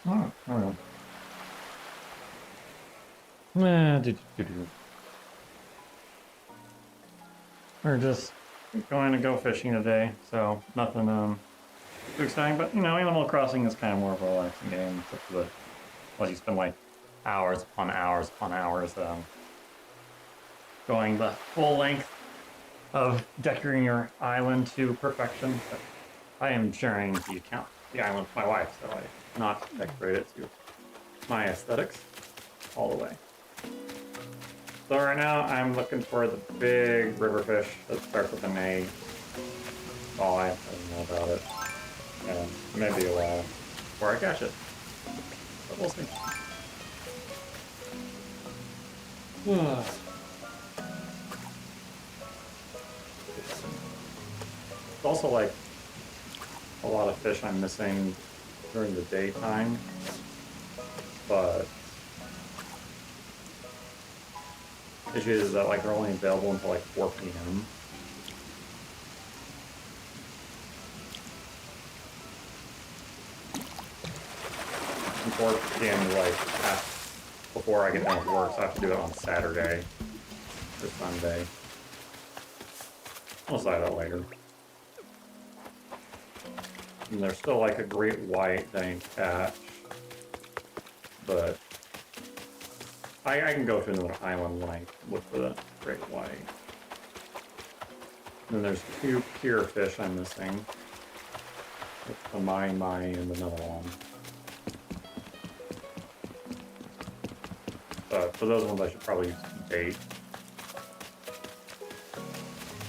Oh, oh. We're just going to go fishing today, so nothing too exciting. But you know, Animal Crossing is kind of more of a relaxing game, except for the well, you spend like hours upon hours upon hours going the full length of decorating your island to perfection. But I am sharing the account, the island with my wife, so I not decorate it to my aesthetics all the way. So right now I'm looking for the big river fish that starts with an A. That's all I know about it. And maybe a while before I catch it. But we'll see. It's also like a lot of fish I'm missing during the daytime, but the issue is that like they're only available until like 4 p.m. And 4 p.m. is like before I get done with work, so I have to do it on Saturday or Sunday. I'll decide that later. And there's still like a great white that I can catch, but I can go to another island when I look for the great white. And then there's two pure fish I'm missing. It's the Mai and another one. But for those ones I should probably use bait.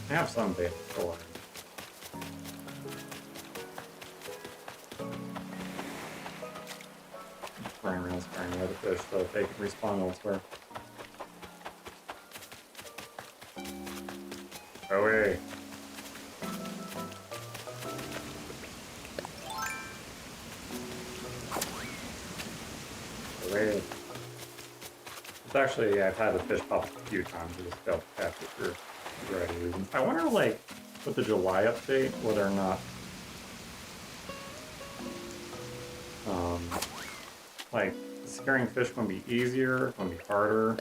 I have some bait stored. Spraying around the other fish so they can respawn elsewhere. Away. Away. It's actually, I've had the fish pop up a few times. I just failed to catch it for a variety of reasons. I wonder, like, with the July update, whether or not, like, scaring fish going to be easier, going to be harder.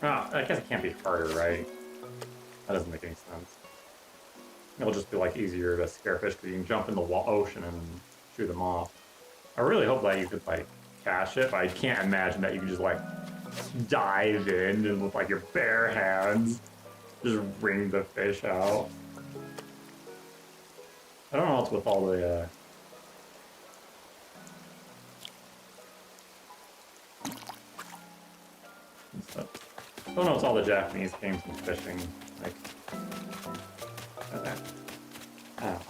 Oh, I guess it can't be harder, right? That doesn't make any sense. It'll just be, like, easier to scare fish because you can jump in the ocean and shoot them off. I really hope that you could, like, catch it, but I can't imagine that you can just, like, dive in and with, like, your bare hands just wring the fish out. I don't know what's with all the, stuff. I don't know what's all the Japanese games and fishing, like,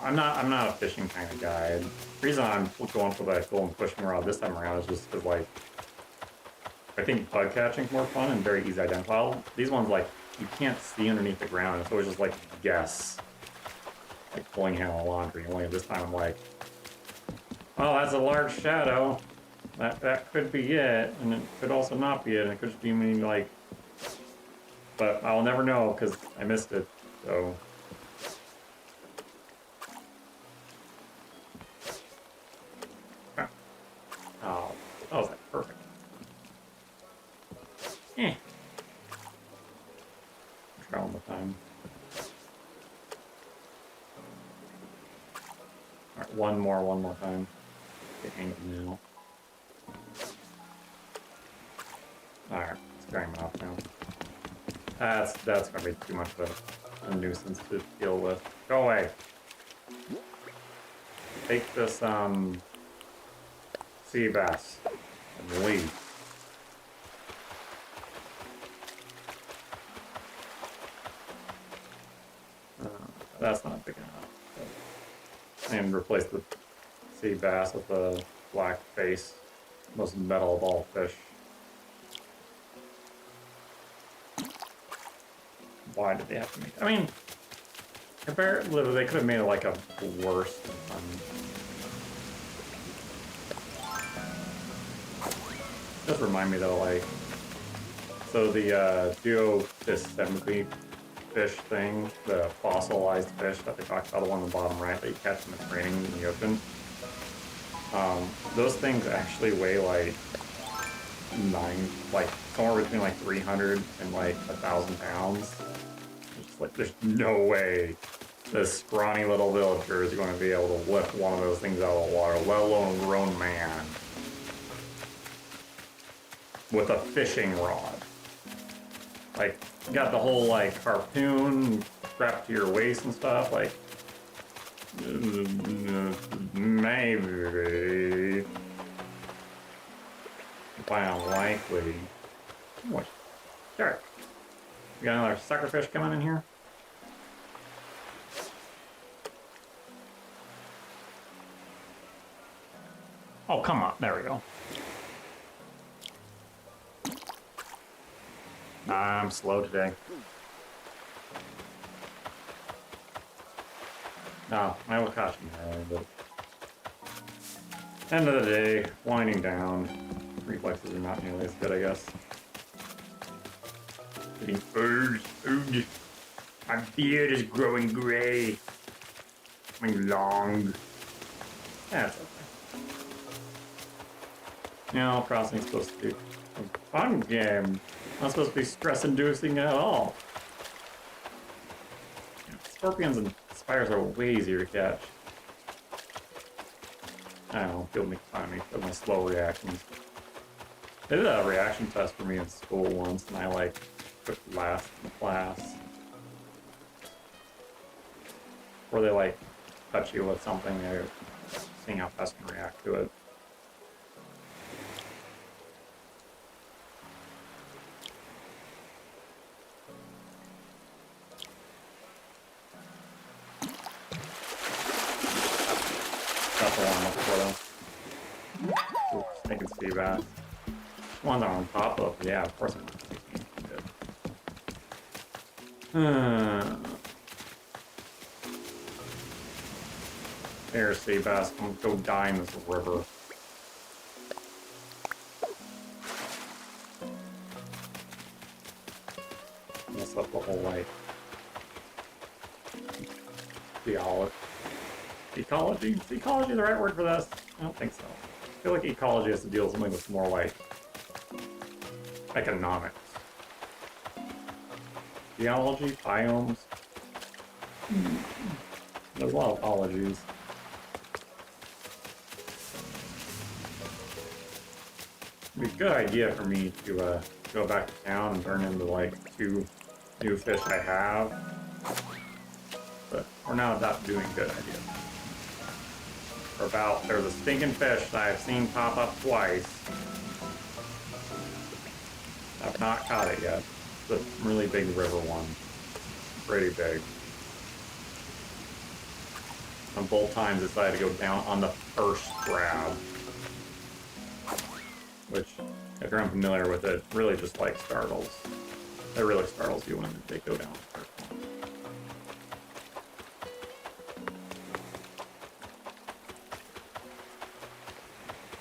I'm not a fishing kind of guy. The reason I'm going for the golden fishing rod this time around is just because, like, I think bug catching is more fun and very easy to identify. These ones, like, you can't see underneath the ground. It's always just, like, guess. Like pulling handle laundry. Only this time I'm like, oh, that's a large shadow. That could be it. And it could also not be it. And it could just be me, like... But I'll never know because I missed it. So... Oh, that was like perfect. Try one more time. Alright, one more time. Get angry now. Alright, it's carrying me off now. That's gonna be too much of a nuisance to deal with. Go away. Take this sea bass and leave. That's not big enough. And replace the sea bass with the black face, most metal of all fish. Why did they have to make it? I mean, comparatively, they could have made it like a worse. Just remind me though, like, so the Duo-Distemity fish thing, the fossilized fish that they talked about, the one on the bottom right that you catch in the training in the ocean. Those things actually weigh like somewhere between like 300 and like 1,000 pounds. It's like there's no way this scrawny little villager is going to be able to lift one of those things out of the water, let alone a grown man with a fishing rod. Like, you got the whole like harpoon strapped to your waist and stuff. Like, maybe. Quite unlikely. What? Shark. You got another suckerfish coming in here? Oh, come on. There we go. I'm slow today. No, I will catch him there, but end of the day, winding down. Reflexes are not nearly as good, I guess. Getting food. My beard is growing gray. Becoming long. Yeah, it's okay. No, crossing's supposed to be a fun game. Not supposed to be stress-inducing at all. Scorpions and spiders are way easier to catch. I don't know, people make fun of me for my slow reactions. They did a reaction test for me in school once, and I like took last in the class. Where they like touch you with something, they're seeing how fast you can react to it. That's the one I'm looking for though. Oops, I can see that. One that I'm on top of, yeah, of course I'm not good. There, sea bass, I'm gonna go die in this river. Mess up the whole like ecology. Is ecology the right word for this? I don't think so. I feel like ecology has to deal with something that's more like economics. Geology, biomes. There's a lot of ologies. It'd be a good idea for me to go back to town and turn into like 2 new fish I have. But for now, not doing good ideas. There's a stinking fish that I've seen pop up twice. I've not caught it yet. It's a really big river one. Pretty big. On both times, decided to go down on the first grab. Which, if you're unfamiliar with it, really just like startles. It really startles you when they go down the first one.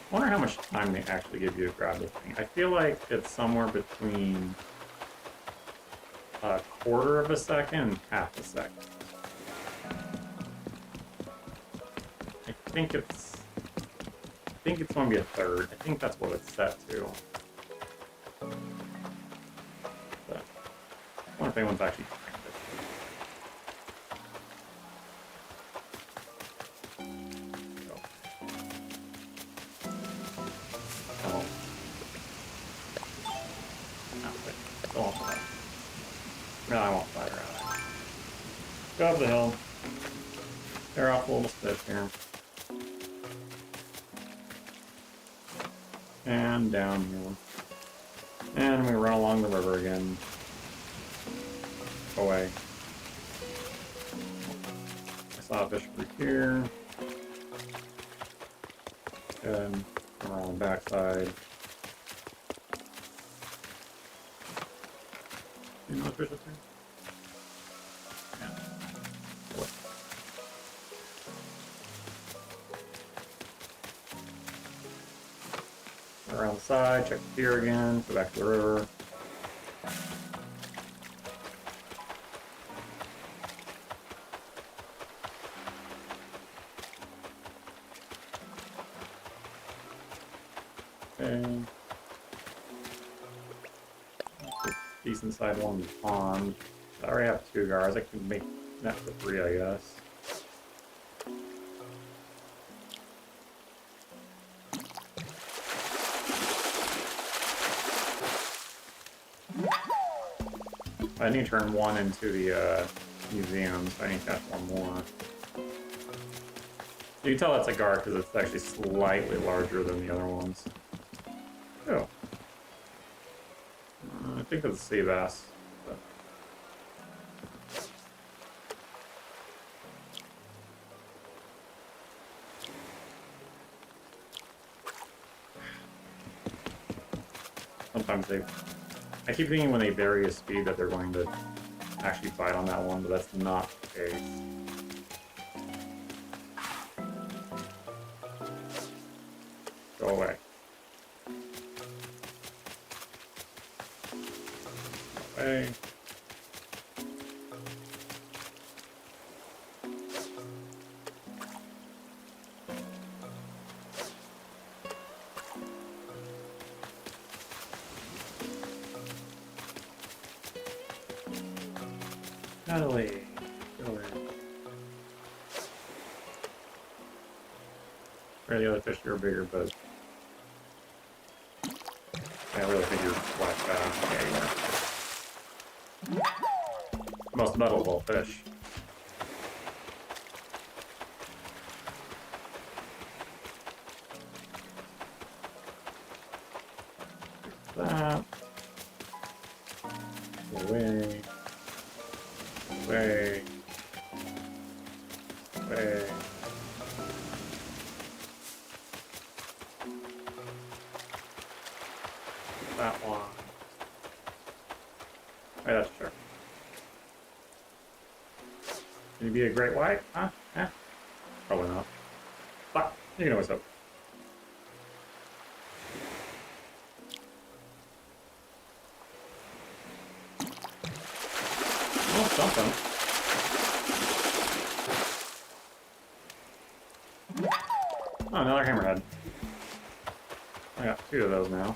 I wonder how much time they actually give you to grab this thing. I feel like it's somewhere between a quarter of a second and half a second. I think it's going to be a third. I think that's what it's set to. But I wonder if anyone's actually trying it. Oh. No, wait. Go off the hill. No, I won't fire out. Go up the hill. Tear off a little fish here. And down here. And we run along the river again. Away. I saw a fish over here. Good. Come around the backside. You know the fish up there? Yeah. What? Around the side, check the pier again, go back to the river. Okay. Decent side one pond. I already have 2 guards. I can make that for 3, I guess. I need to turn 1 into the museum, so I need to catch 1 more. You can tell that's a guard because it's actually slightly larger than the other ones. Oh. I think that's a sea bass. But... Sometimes they... I keep thinking when they vary a speed that they're going to actually bite on that one, but that's not the case. Go away. Away. Natalie, go away. Or the other fish are bigger, but I really think you're flat fat. Yeah, most metal of all fish. That. Away. Away. Away. That one. Right, that's sure. Can you be a great white? Huh? Eh? Probably not. But you can always hope. Oh, something. Oh, another hammerhead. I got 2 of those now.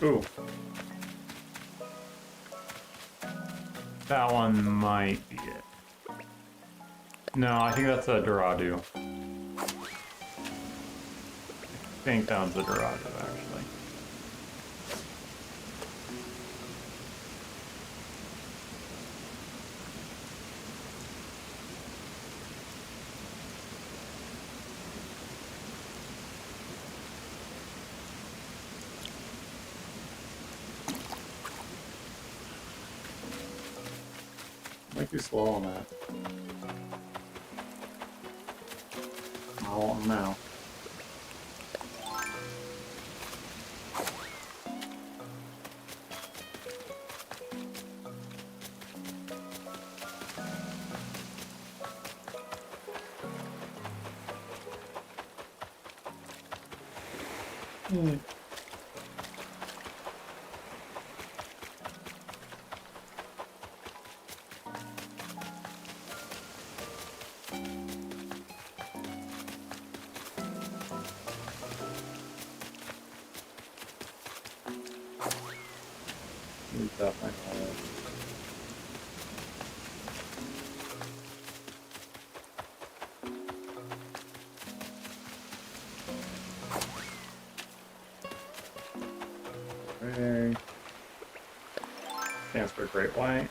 Ooh. That one might be it. No, I think that's a Dorado. I think that one's a Dorado, actually. Might be slow on that. I want them now. Definitely. Okay. Chance for a great white.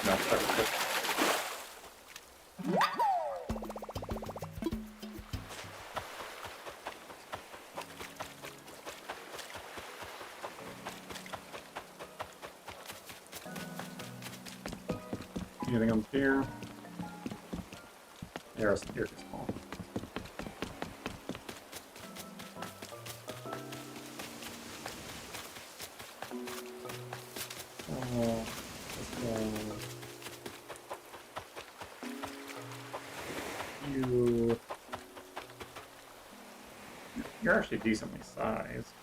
No, that's it. Anything on here? There's here small. Oh, let's go. you... You're actually decently sized.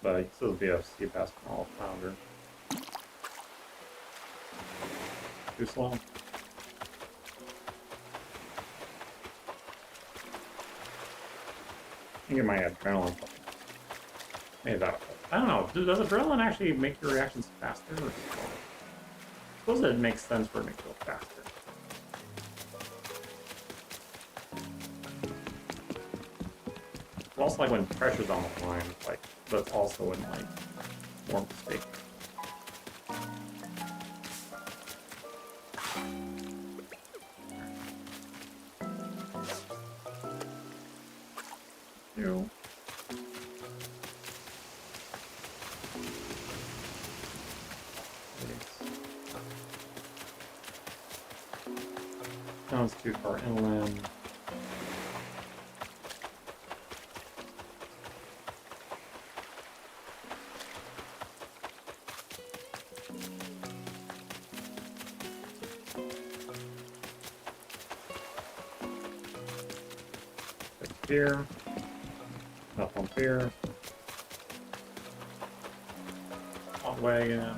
But you still be a C-Pass small founder. Too slow. I think it might add adrenaline. Maybe that. I don't know. Does adrenaline actually make your reactions faster or slower? I suppose it makes sense for it to go faster. It's also like when pressure's on the line, like that's also in like warm state. Ew. Sounds too far inland. Here, up on here, hot wagon.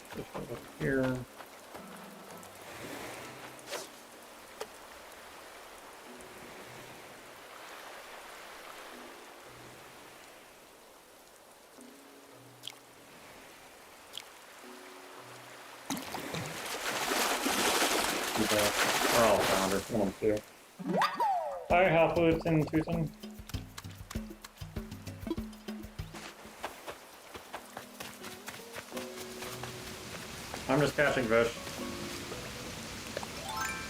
This one up here. We're all founders, 1 and 2. Hi, Halfwoods and Tootin. I'm just catching fish.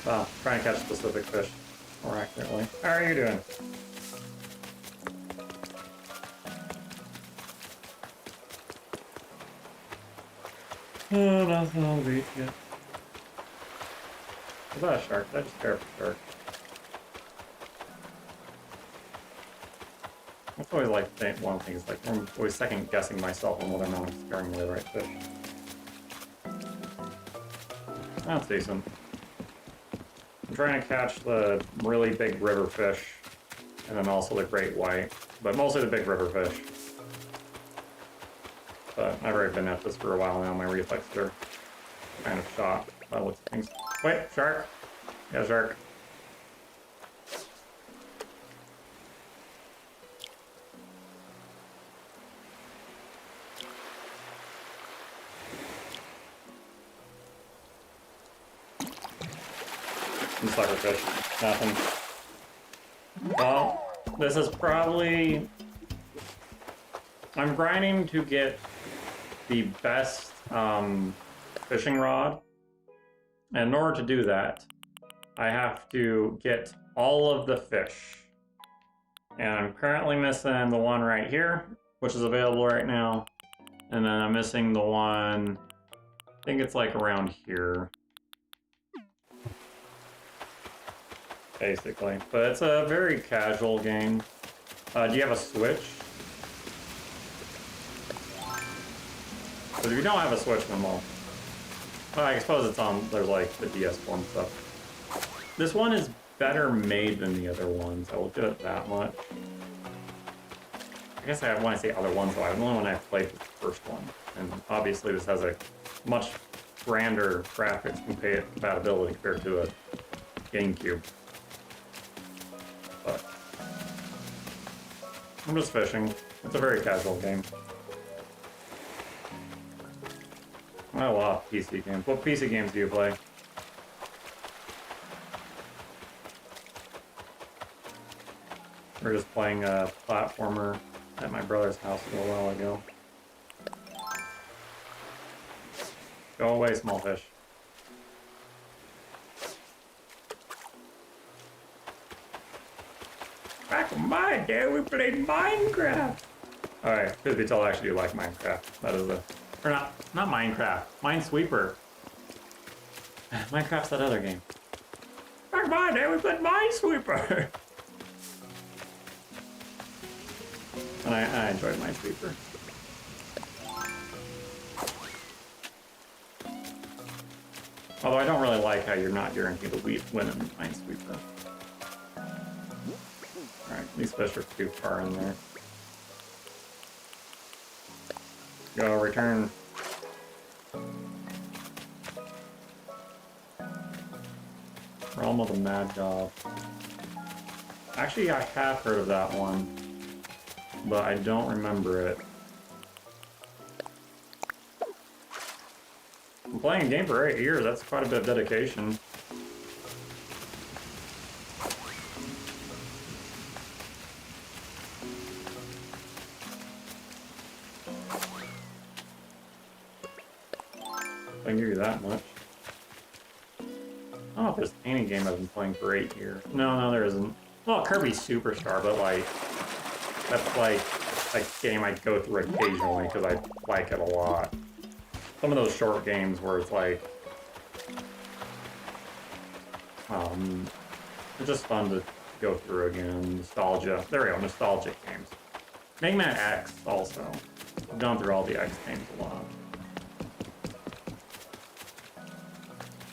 Well, trying to catch specific fish more accurately. How are you doing? Oh, nothing on the beach yet. Is that a shark? Did I just pair for shark? That's always like one thing is like I'm always second guessing myself on whether or not I'm scaring away the right fish. That's decent. I'm trying to catch the really big river fish and then also the great white, but mostly the big river fish. But I've already been at this for a while now. My reflexes are kind of shot by the looks of things. Wait, shark. Yeah, shark. Some sucker fish. Nothing. Well, this is probably... I'm grinding to get the best fishing rod. And in order to do that, I have to get all of the fish. And I'm currently missing the one right here, which is available right now. And then I'm missing the one, I think it's like around here. Basically. But it's a very casual game. Do you have a Switch? Because if you don't have a Switch, then well, I suppose it's on, there's like the DS form stuff. This one is better made than the other ones, I will give it that much. I guess when I say other ones, though, the only one I've played was the first one. And obviously this has a much grander graphics compatibility compared to a GameCube. But I'm just fishing. It's a very casual game. I love PC games. What PC games do you play? We're just playing a platformer at my brother's house a little while ago. Go away, small fish. Back in my day, we played Minecraft. Alright, truth be told, I actually do like Minecraft. That is a... Or not Minecraft. Minesweeper. Minecraft's that other game. Back in my day, we played Minesweeper. And I enjoyed Minesweeper. Although I don't really like how you're not guaranteed to win in Minesweeper. Alright, these fish are too far in there. Go, return. Realm of the Mad Dog. Actually, I have heard of that one, but I don't remember it. I'm playing a game for 8 years, that's quite a bit of dedication. I can give you that much. I don't know if there's any game I've been playing for 8 years. No, there isn't. Well, Kirby's Superstar, but like, that's like a game I go through occasionally because I like it a lot. Some of those short games where it's like, it's just fun to go through again. Nostalgia. There we go, nostalgic games. Mega Man X also. I've gone through all the X games a lot.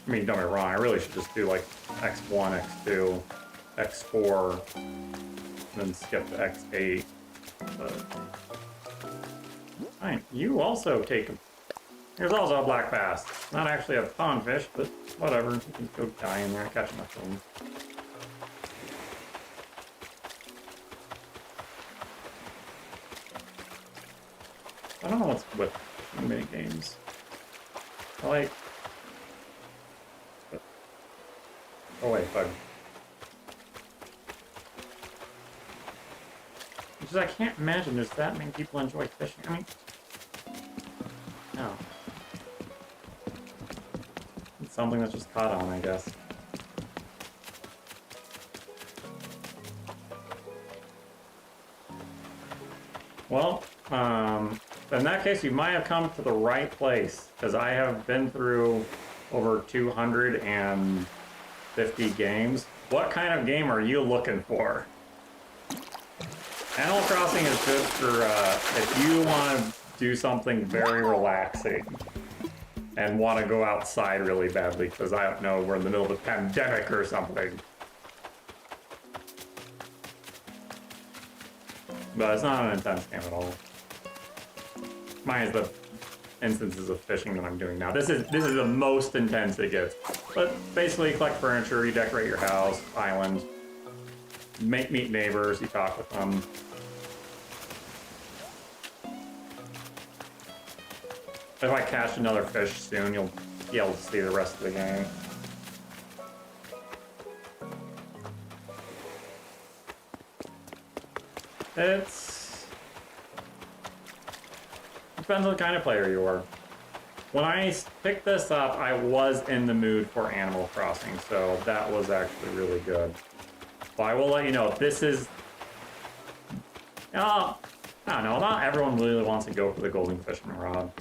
I mean, don't get me wrong, I really should just do like X1, X2, X4, and then skip to X8. But fine, you also take them. There's also a black bass. Not actually a pond fish, but whatever. You can go die in there and catch mushrooms. I don't know what's with mini games. I like. Oh wait, bug. Because I can't imagine there's that many people enjoy fishing. I mean, no. It's something that's just caught on, I guess. Well, in that case, you might have come to the right place, because I have been through over 250 games. What kind of game are you looking for? Animal Crossing is good for if you want to do something very relaxing and want to go outside really badly, because I don't know, we're in the middle of a pandemic or something. But it's not an intense game at all. Mine is the instances of fishing that I'm doing now. This is the most intense it gets. But basically, you collect furniture, you decorate your house, island, meet neighbors, you talk with them. If I catch another fish soon, you'll be able to see the rest of the game. Depends on the kind of player you are. When I picked this up, I was in the mood for Animal Crossing, so that was actually really good. But I will let you know, this is... I don't know, not everyone really wants to go for the golden fishing rod.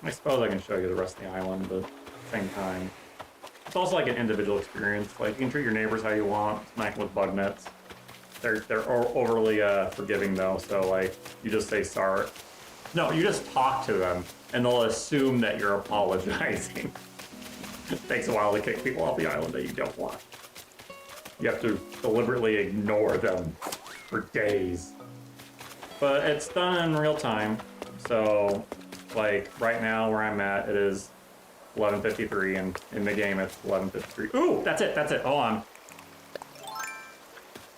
I suppose I can show you the rest of the island, but at the same time. It's also like an individual experience. Like, you can treat your neighbors how you want, smack them with bug nets. They're overly forgiving though, so like, you just say sorry. No, you just talk to them, and they'll assume that you're apologizing. It takes a while to kick people off the island that you don't want. You have to deliberately ignore them for days. But it's done in real time, so like right now where I'm at, it is 11:53, and in the game it's 11:53. Ooh, that's it, hold on.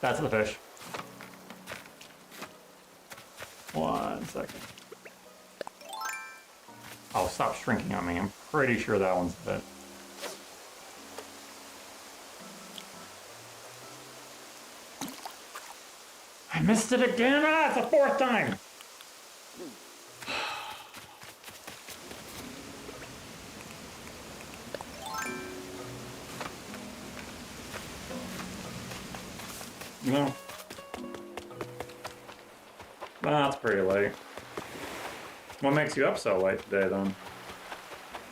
That's the fish. 1 second. Oh, stop shrinking on me. I'm pretty sure that one's the fish. I missed it again! Ah, it's the 4th time! No. That's pretty late. What makes you up so late today, then?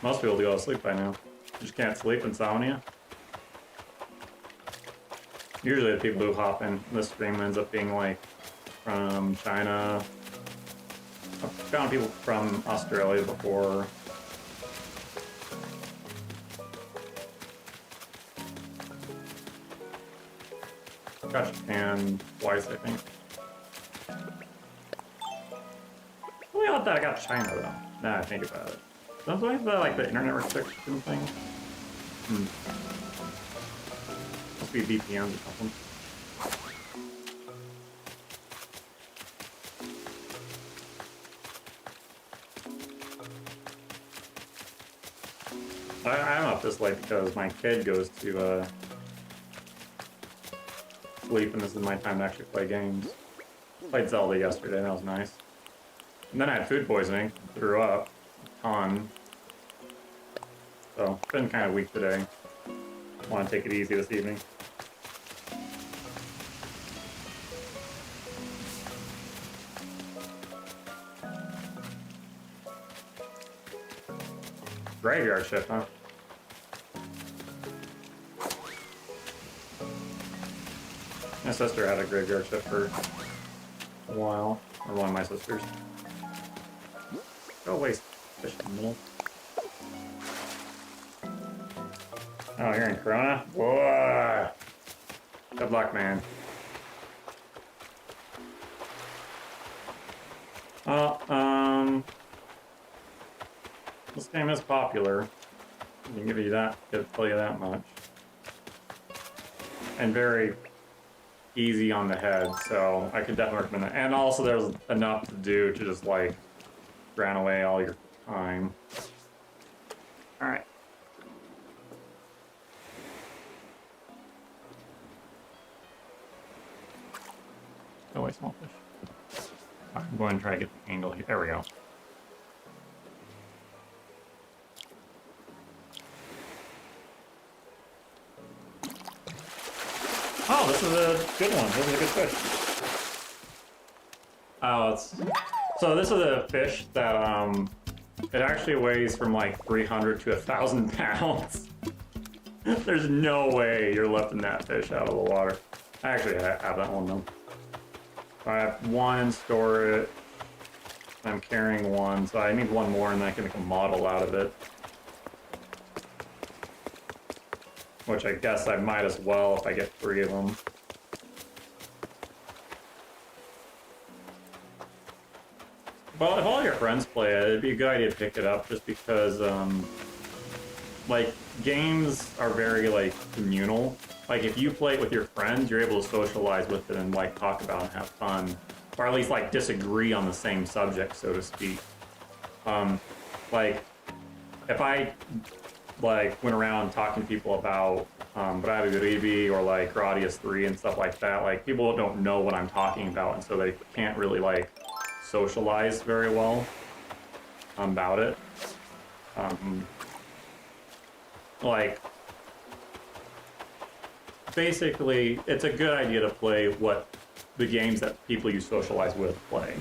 Most people go to sleep by now. You just can't sleep, insomnia. Usually the people who hop in this stream ends up being like from China. I've found people from Australia before. Got Japan twice, I think. Only odd that I got China though. Now I think about it. Don't I have like the internet restriction thing? Must be VPNs or something. I'm up this late because my kid goes to sleep, and this is my time to actually play games. Played Zelda yesterday, that was nice. And then I had food poisoning, threw up a ton. So, it's been kind of weak today. Want to take it easy this evening. Graveyard shift, huh? My sister had a graveyard shift for a while. Or one of my sisters. Go waste fish in the middle. Oh, you're in Corona? Whoa! Good luck, man. This game is popular. I can give you that, tell you that much. And very easy on the head, so I could definitely recommend that. And also there's enough to do to just like drown away all your time. Alright. Go away, small fish. I'm going to try to get the angle here. There we go. Oh, this is a good one. This is a good fish. Oh, so this is a fish that it actually weighs from like 300 to 1,000 pounds. There's no way you're lifting that fish out of the water. I actually have that one though. I have one in storage. I'm carrying one, so I need one more, and then I can make a model out of it. Which I guess I might as well if I get 3 of them. Well, if all your friends play it, it'd be a good idea to pick it up just because, like, games are very, like, communal. Like, if you play it with your friends, you're able to socialize with it and, like, talk about and have fun. Or at least, like, disagree on the same subject, so to speak. Like, if I like went around talking to people about Brad Uribe or like Gradius 3 and stuff like that, like people don't know what I'm talking about, and so they can't really like socialize very well about it. Like basically it's a good idea to play what the games that people you socialize with play.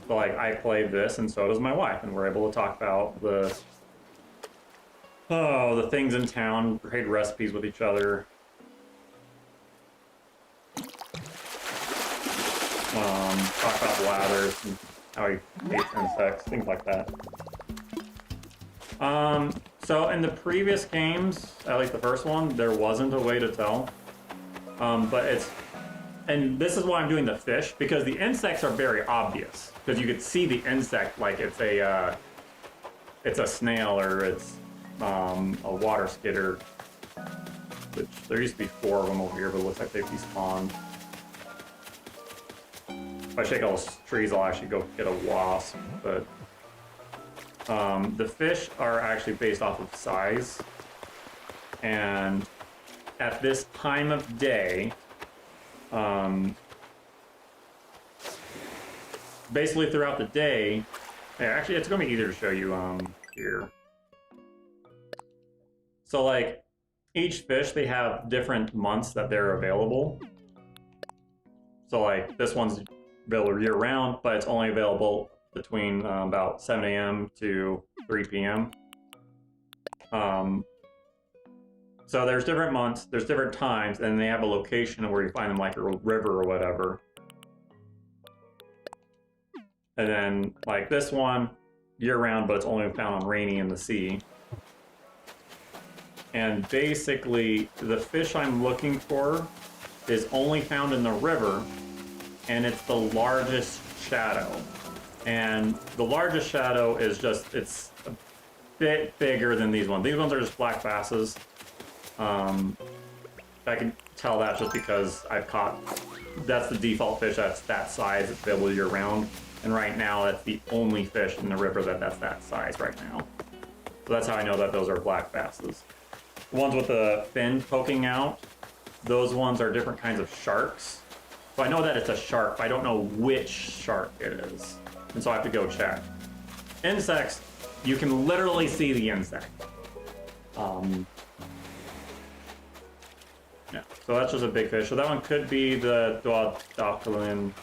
So like I played this and so does my wife, and we're able to talk about the things in town, trade recipes with each other. Talk about ladders and how he hates insects, things like that. So in the previous games, at least the first one, there wasn't a way to tell. And this is why I'm doing the fish, because the insects are very obvious. Because you could see the insect like it's a snail or it's a water skitter, which there used to be 4 of them over here, but it looks like they've despawned. If I shake all those trees, I'll actually go get a wasp, but the fish are actually based off of size, and at this time of day, basically throughout the day, actually it's going to be easier to show you here. So like each fish, they have different months that they're available. So like this one's available year round, but it's only available between about 7 a.m. to 3 p.m. So there's different months, there's different times, and they have a location where you find them, like a river or whatever. And then, like this one, year-round, but it's only found on rainy in the sea. And basically, the fish I'm looking for is only found in the river, and it's the largest shadow. And the largest shadow is just, it's a bit bigger than these ones. These ones are just black basses. I can tell that just because I've caught, that's the default fish that's that size, it's available year round. And right now, that's the only fish in the river that's that size right now. So that's how I know that those are black basses. The ones with the fin poking out, those ones are different kinds of sharks. So I know that it's a shark, but I don't know which shark it is. And so I have to go check. Insects, you can literally see the insect. Yeah, so that's just a big fish. So that one could be the Duodoculin,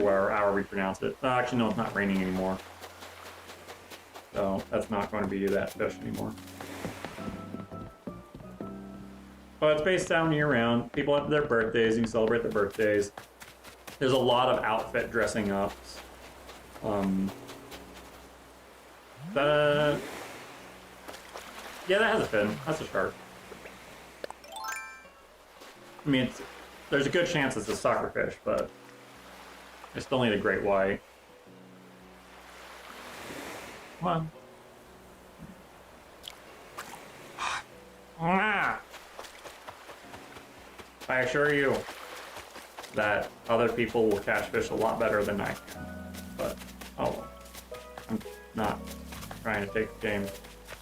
or however we pronounce it. Actually, no, it's not raining anymore. So that's not going to be that fish anymore. But it's based down year-round. People have their birthdays, you can celebrate their birthdays. There's a lot of outfit dressing up. Yeah, that has a fin. That's a shark. I mean, there's a good chance it's a suckerfish, but I still need a great white. Come on. I assure you that other people will catch fish a lot better than I can. But, oh well. I'm not trying to take the game.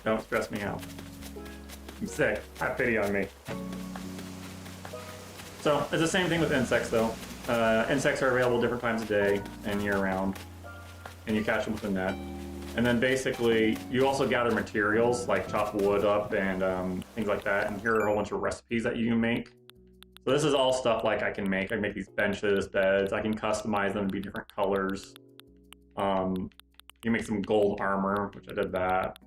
Don't stress me out. I'm sick. Have pity on me. So, it's the same thing with insects, though. Insects are available different times of day and year-round. And you catch them with a net. And then basically, you also gather materials, like chop wood up and things like that. And here are a whole bunch of recipes that you can make. So this is all stuff like I can make. I can make these benches, beds. I can customize them to be different colors. You can make some gold armor, which I did that.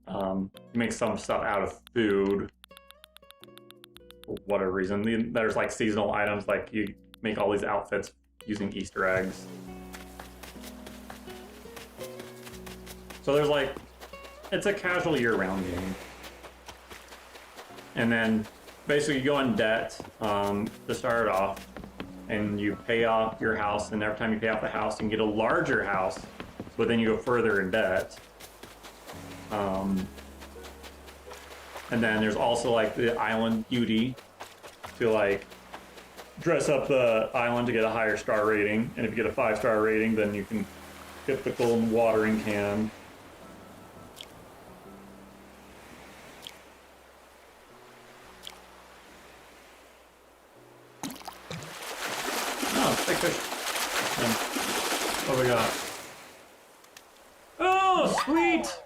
You make some stuff out of food. For whatever reason. There's like seasonal items, like you make all these outfits using Easter eggs. So there's like, it's a casual year-round game. And then basically you go in debt to start off, and you pay off your house, and every time you pay off the house, you can get a larger house, but then you go further in debt. And then there's also like the island beauty to like dress up the island to get a higher star rating. And if you get a 5-star rating, then you can get the golden watering can. Oh, big fish. And what we got? Oh, sweet!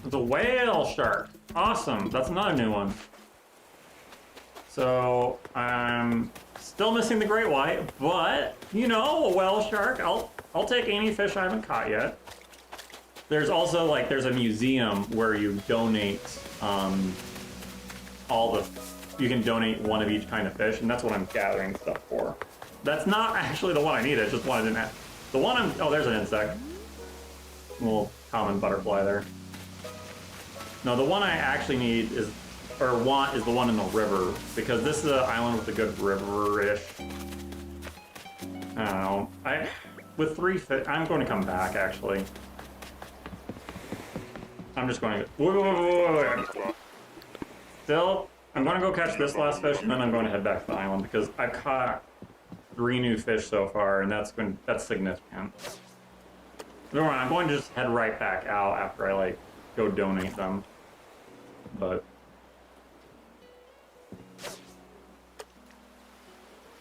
The whale shark. Awesome. That's not a new one. So I'm still missing the great white, but you know, a whale shark. I'll take any fish I haven't caught yet. There's also like there's a museum where you donate you can donate one of each kind of fish, and that's what I'm gathering stuff for. That's not actually the one I needed. Just one I didn't have. The one oh, there's an insect. A little common butterfly there. No, the one I actually need is, or want, is the one in the river, because this is an island with a good river-ish. I don't know. With 3 fish, I'm going to come back, actually. I'm just going to... Wait. Still, I'm going to go catch this last fish, and then I'm going to head back to the island, because I've caught 3 new fish so far, and that's significant. Never mind, I'm going to just head right back out after I, like, go donate them. But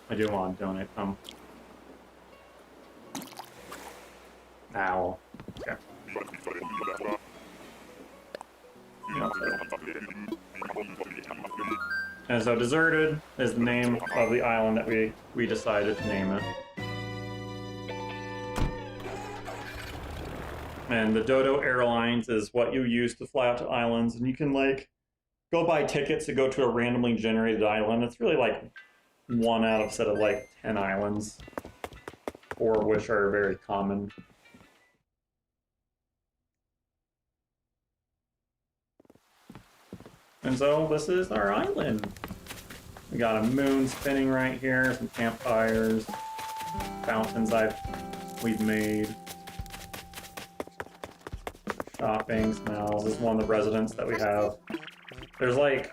I do want to donate them. Ow. Okay. Yeah. And so Deserted is the name of the island that we decided to name it. And the Dodo Airlines is what you use to fly out to islands, and you can like go buy tickets to go to a randomly generated island. It's really like 1 out of a set of like 10 islands, 4 of which are very common. And so this is our island. We got a moon spinning right here, some campfires, fountains we've made, shopping, smells. This is one of the residents that we have. There's like,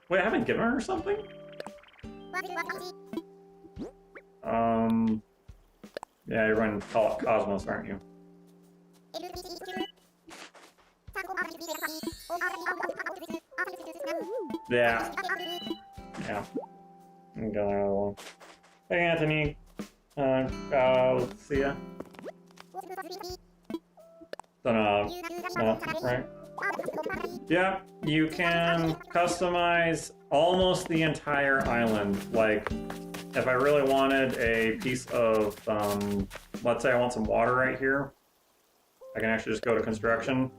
wait, I haven't given her something? Yeah, you're going to call it Cosmos, aren't you? Yeah. Yeah. I'm gonna. Hey, Anthony. Let's see ya. No, right? Yeah, you can customize almost the entire island. Like, if I really wanted a piece of, let's say I want some water right here, I can actually just go to construction.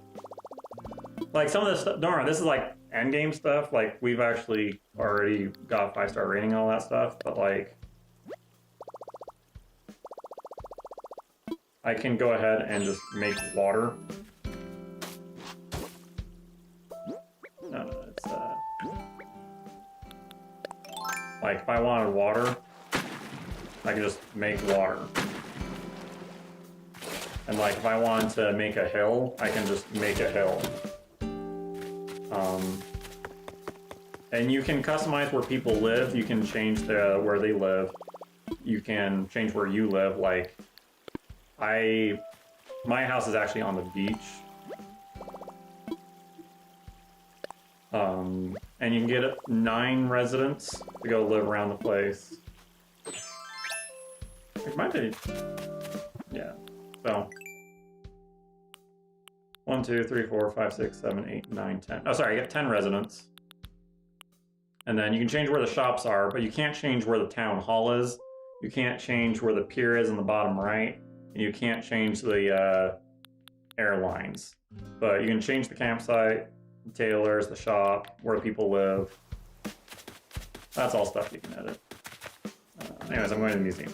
Like, some of this stuff, don't worry, this is like endgame stuff. Like, we've actually already got 5-star rating and all that stuff, but like, I can go ahead and just make water. No, it's, like, if I wanted water, I can just make water. And like, if I wanted to make a hill, I can just make a hill. And you can customize where people live. You can change where they live. You can change where you live. Like, my house is actually on the beach. And you can get 9 residents to go live around the place. It might be, yeah. So 1, 2, 3, 4, 5, 6, 7, 8, 9, 10. Oh, sorry, I get 10 residents. And then you can change where the shops are, but you can't change where the town hall is. You can't change where the pier is in the bottom right. And you can't change the airlines. But you can change the campsite, the tailors, the shop, where people live. That's all stuff you can edit. Anyways, I'm going to the museum.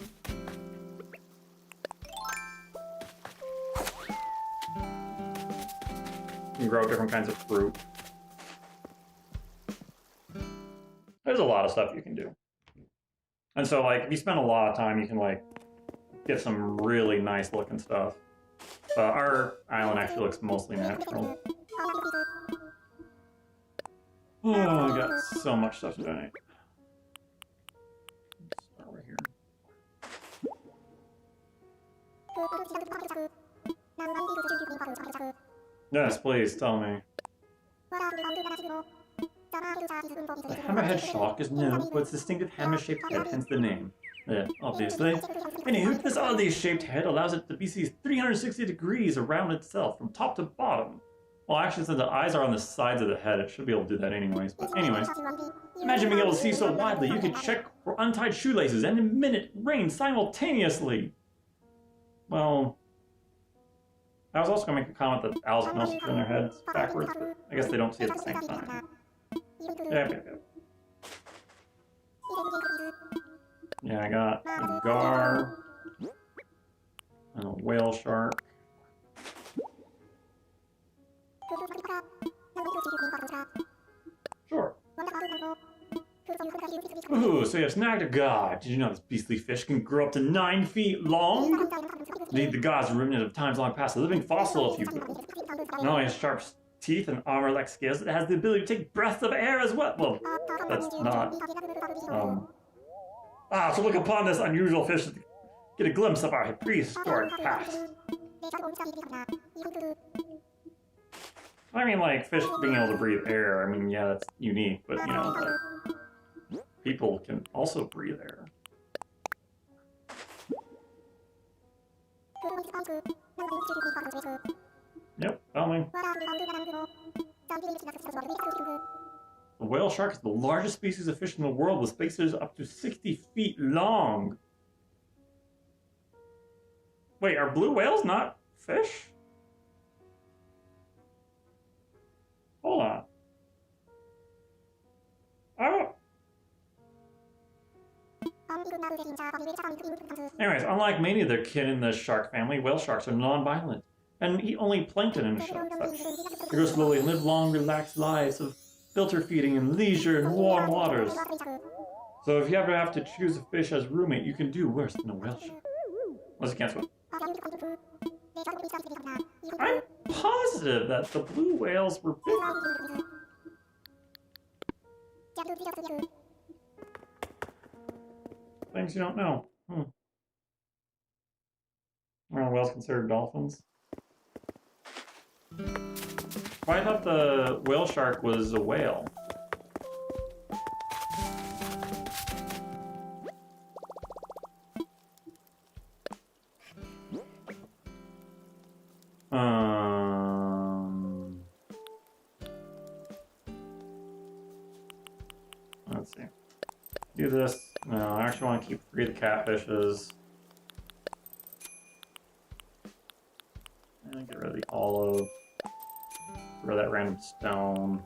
You can grow different kinds of fruit. There's a lot of stuff you can do. And so, like, if you spend a lot of time, you can, like, get some really nice looking stuff. Our island actually looks mostly natural. Oh, I got so much stuff to donate. Let's start right here. Yes, please, tell me. The hammerhead shark is known for its distinctive hammer-shaped head, hence the name. Yeah, obviously. Anywho, this oddly shaped head allows it to be seen 360 degrees around itself, from top to bottom. Well, actually, since the eyes are on the sides of the head, it should be able to do that anyways. But anyways, imagine being able to see so widely, you could check for untied shoelaces and emit it rain simultaneously. Well, I was also going to make a comment that owls can also turn their heads backwards, but I guess they don't see it at the same time. Yeah. Yeah, I got a gar and a whale shark. Sure. Ooh, so you have snagged a god. Did you know this beastly fish can grow up to 9 feet long? Indeed, the god's a remnant of times long past, a living fossil, if you will. Not only has sharp teeth and armor-like scales, it has the ability to take breaths of air as well. Well, that's not... to look upon this unusual fish to get a glimpse of our prehistoric past. I mean, like, fish being able to breathe air, I mean, yeah, that's unique, but, you know, like, people can also breathe air. Yep, tell me. The whale shark is the largest species of fish in the world, with spacers up to 60 feet long. Wait, are blue whales not fish? Anyways, unlike many of their kin in the shark family, whale sharks are non-violent and eat only plankton and such. They grow slowly and live long, relaxed lives of filter feeding and leisure in warm waters. So if you ever have to choose a fish as roommate, you can do worse than a whale shark. Unless you can't swim. I'm positive that the blue whales were big. Things you don't know. Are whales considered dolphins? Well, I thought the whale shark was a whale. Let's see. Do this. No, I actually want to keep free the catfishes. And get rid of the olive. Get rid of that random stone.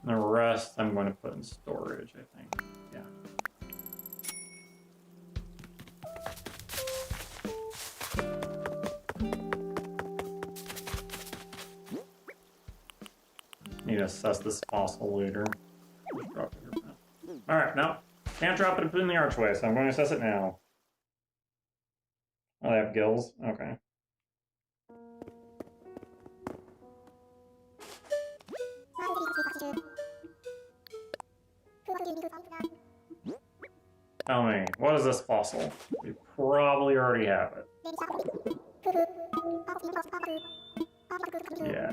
And the rest I'm going to put in storage, I think. Yeah. Need to assess this fossil later. Drop it here. Alright, no. Can't drop it in the archway, so I'm going to assess it now. Oh, they have gills? Okay. Tell me, what is this fossil? We probably already have it. Yeah.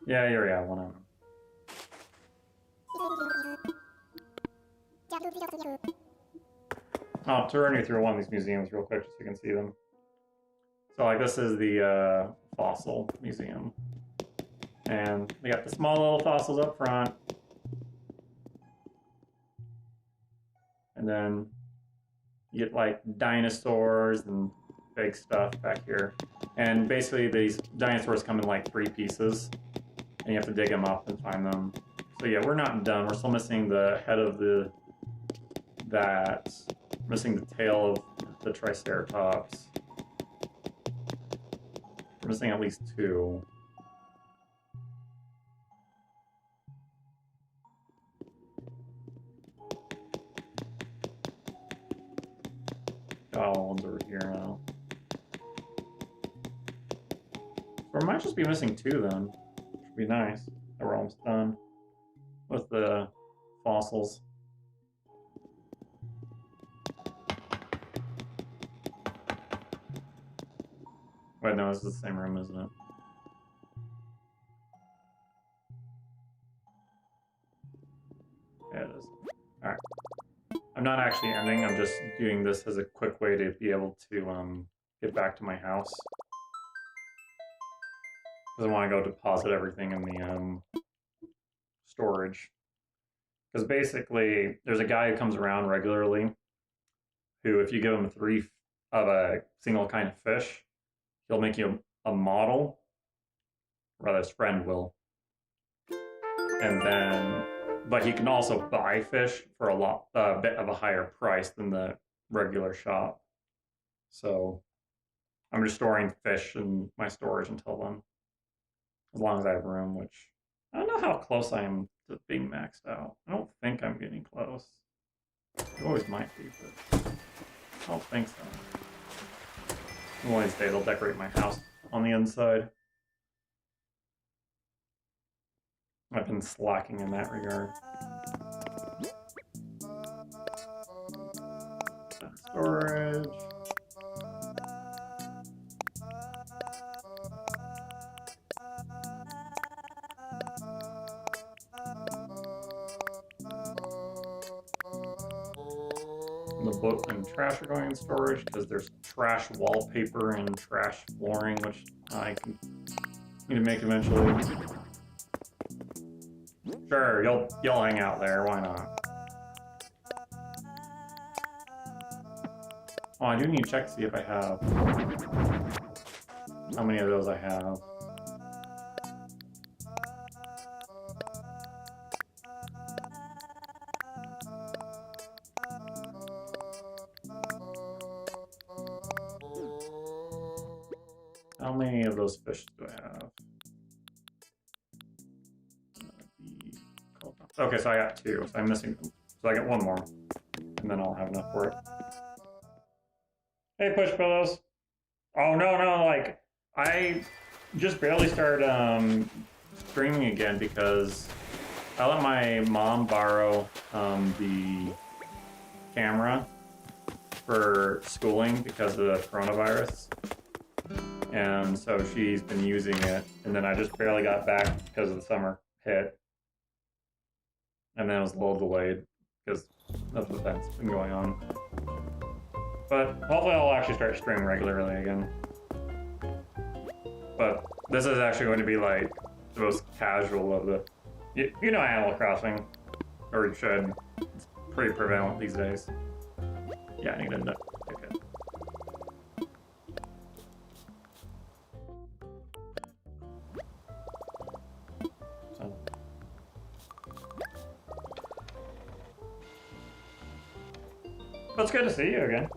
Yeah, you already have one of them. I'll turn you through one of these museums real quick just so you can see them. So like this is the fossil museum. And they got the small little fossils up front. And then you get like dinosaurs and big stuff back here. And basically these dinosaurs come in like 3 pieces. And you have to dig them up and find them. So yeah, we're not done. We're still missing the head of missing the tail of the Triceratops. We're missing at least 2. Got all ones over here now. So we might just be missing 2 then. Which would be nice. That we're almost done with the fossils. Wait, no, this is the same room, isn't it? Yeah, it is. Alright. I'm not actually ending, I'm just doing this as a quick way to be able to get back to my house. Because I want to go deposit everything in the storage. Because basically, there's a guy who comes around regularly who, if you give him 3 of a single kind of fish, he'll make you a model, or rather his friend will. And then, but he can also buy fish for a bit of a higher price than the regular shop. So I'm just storing fish in my storage until then. As long as I have room, which I don't know how close I am to being maxed out. I don't think I'm getting close. It always might be, but I don't think so. One of these days I'll decorate my house on the inside. I've been slacking in that regard. Storage. The book and trash are going in storage because there's trash wallpaper and trash flooring, which I need to make eventually. Sure, you'll hang out there. Why not? Oh, I do need to check to see if I have how many of those I have. How many of those fish do I have? Okay, so I got 2, so I'm missing them. So I get 1 more, and then I'll have enough for it. Hey, push pillows. Oh, no, like, I just barely started streaming again because I let my mom borrow the camera for schooling because of the coronavirus. And so she's been using it, and then I just barely got back because of the summer hit. And then it was a little delayed because of the events been going on. But hopefully I'll actually start streaming regularly again. But this is actually going to be like the most casual of the... You know Animal Crossing, or you should. It's pretty prevalent these days. Yeah, I need to pick it. So. Well, it's good to see you again.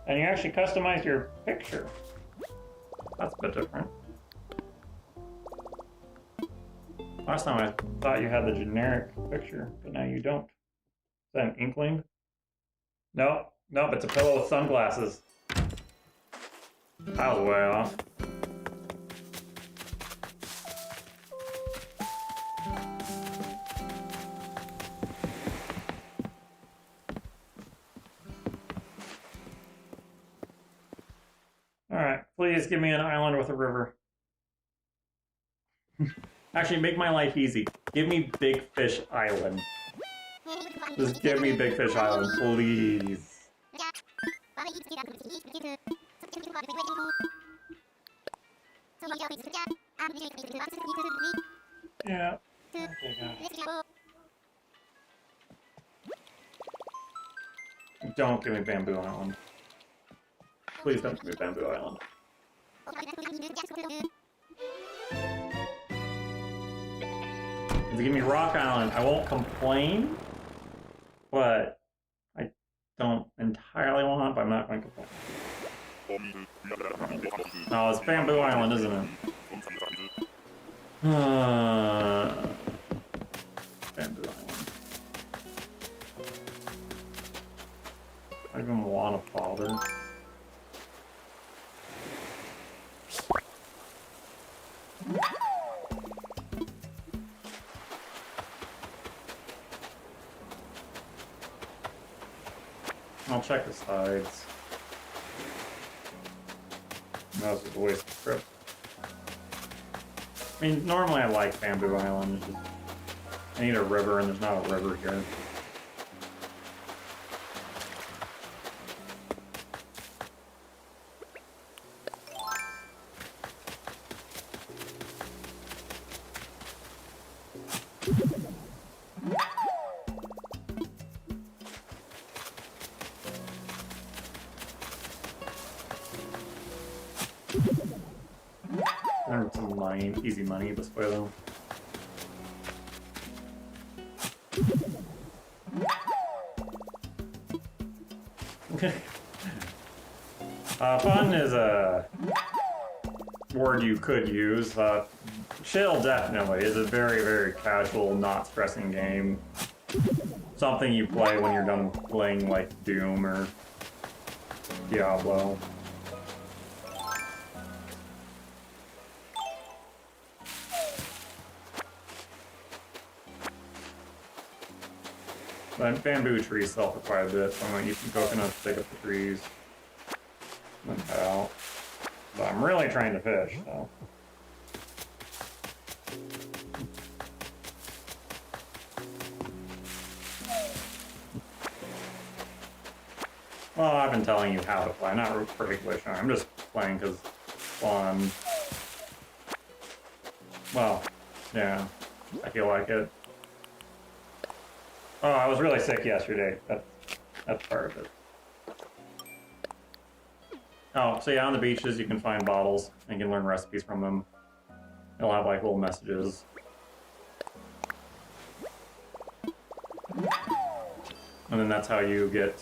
And you actually customized your picture. That's a bit different. Last time I thought you had the generic picture, but now you don't. Is that an inkling? No, nope, it's a pillow with sunglasses. That was way off. Alright, please give me an island with a river. Actually, make my life easy. Give me Big Fish Island. Just give me Big Fish Island, please. Yeah. Okay, gosh. Don't give me Bamboo Island. Please don't give me Bamboo Island. If you give me Rock Island, I won't complain, but I don't entirely want it, but I'm not going to complain. No, it's Bamboo Island, isn't it? Bamboo Island. I don't even want to bother. I'll check the sides. That was just a waste of trip. I mean, normally I like Bamboo Island. Just, I need a river, and there's not a river here. Earn some money, easy money this way though. Fun is a word you could use. Chill definitely is a very, very casual, not stressing game. Something you play when you're done playing like Doom or Diablo. But bamboo trees sell for quite a bit, so I'm going to eat some coconuts, take up the trees, and then head out. But I'm really trying to fish, so. Well, I've been telling you how to play, not particularly sure. I'm just playing because it's fun. Well, yeah, I feel like it. Oh, I was really sick yesterday. That's part of it. Oh, so yeah, on the beaches you can find bottles and you can learn recipes from them. They'll have like little messages. And then that's how you get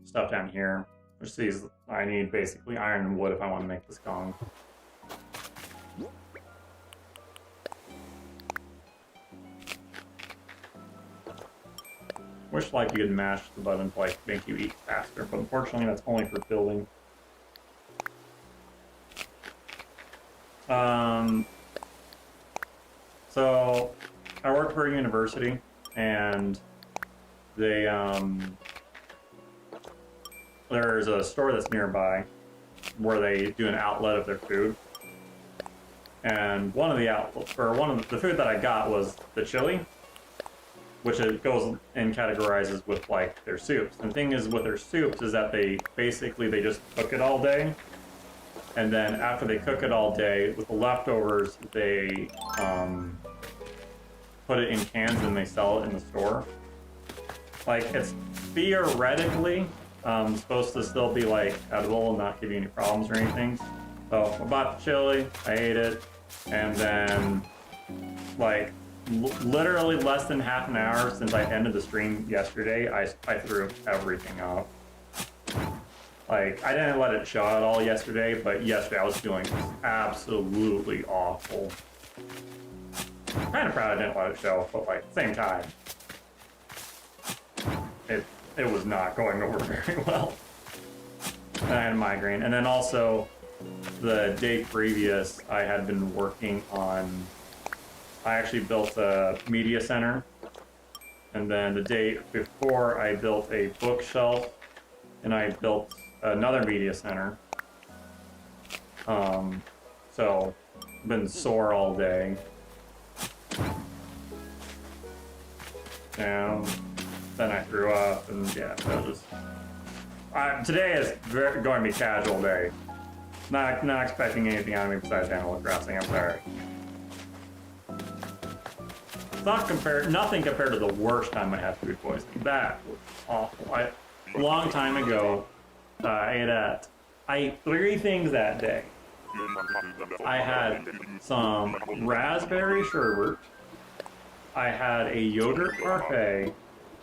stuff down here. Which these, I need basically iron and wood if I want to make this gong. Wish like you could mash the button to like make you eat faster, but unfortunately that's only for building. So I work for a university, and they there's a store that's nearby where they do an outlet of their food. And one of the food that I got was the chili, which it goes and categorizes with like their soups. And the thing is with their soups is that they just cook it all day. And then after they cook it all day, with the leftovers, they put it in cans and they sell it in the store. Like, it's theoretically supposed to still be like edible and not give you any problems or anything. So I bought the chili, I ate it, and then like literally less than half an hour since I ended the stream yesterday, I threw everything up. Like, I didn't let it show at all yesterday, but yesterday I was feeling absolutely awful. I'm kind of proud I didn't let it show, but like, at the same time, it was not going over very well. And I had a migraine. And then also, the day previous, I had been working on, I actually built a media center. And then the day before, I built a bookshelf, and I built another media center. So, been sore all day. And then I threw up, and yeah, that was. Today is going to be a casual day. Not expecting anything out of me besides Animal Crossing. I'm sorry. It's nothing compared to the worst time I had food poisoning. That was awful. A long time ago, I ate 3 things that day. I had some raspberry sherbet. I had a yogurt parfait,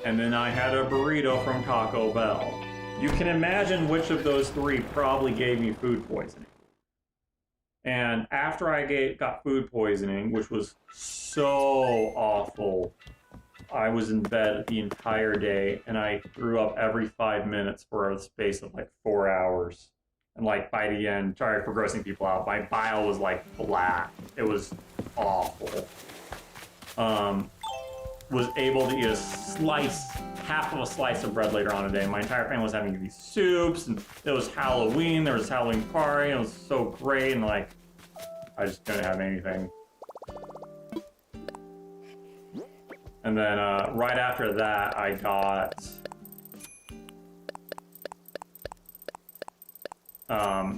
and then I had a burrito from Taco Bell. You can imagine which of those 3 probably gave me food poisoning. And after I got food poisoning, which was so awful, I was in bed the entire day, and I threw up every 5 minutes for a space of like 4 hours. And like by the end, sorry for grossing people out, my bile was like black. It was awful. Was able to eat half of a slice of bread later on in the day. My entire family was having these soups, and it was Halloween. There was a Halloween party, and it was so great, and like, I just couldn't have anything. And then right after that, I got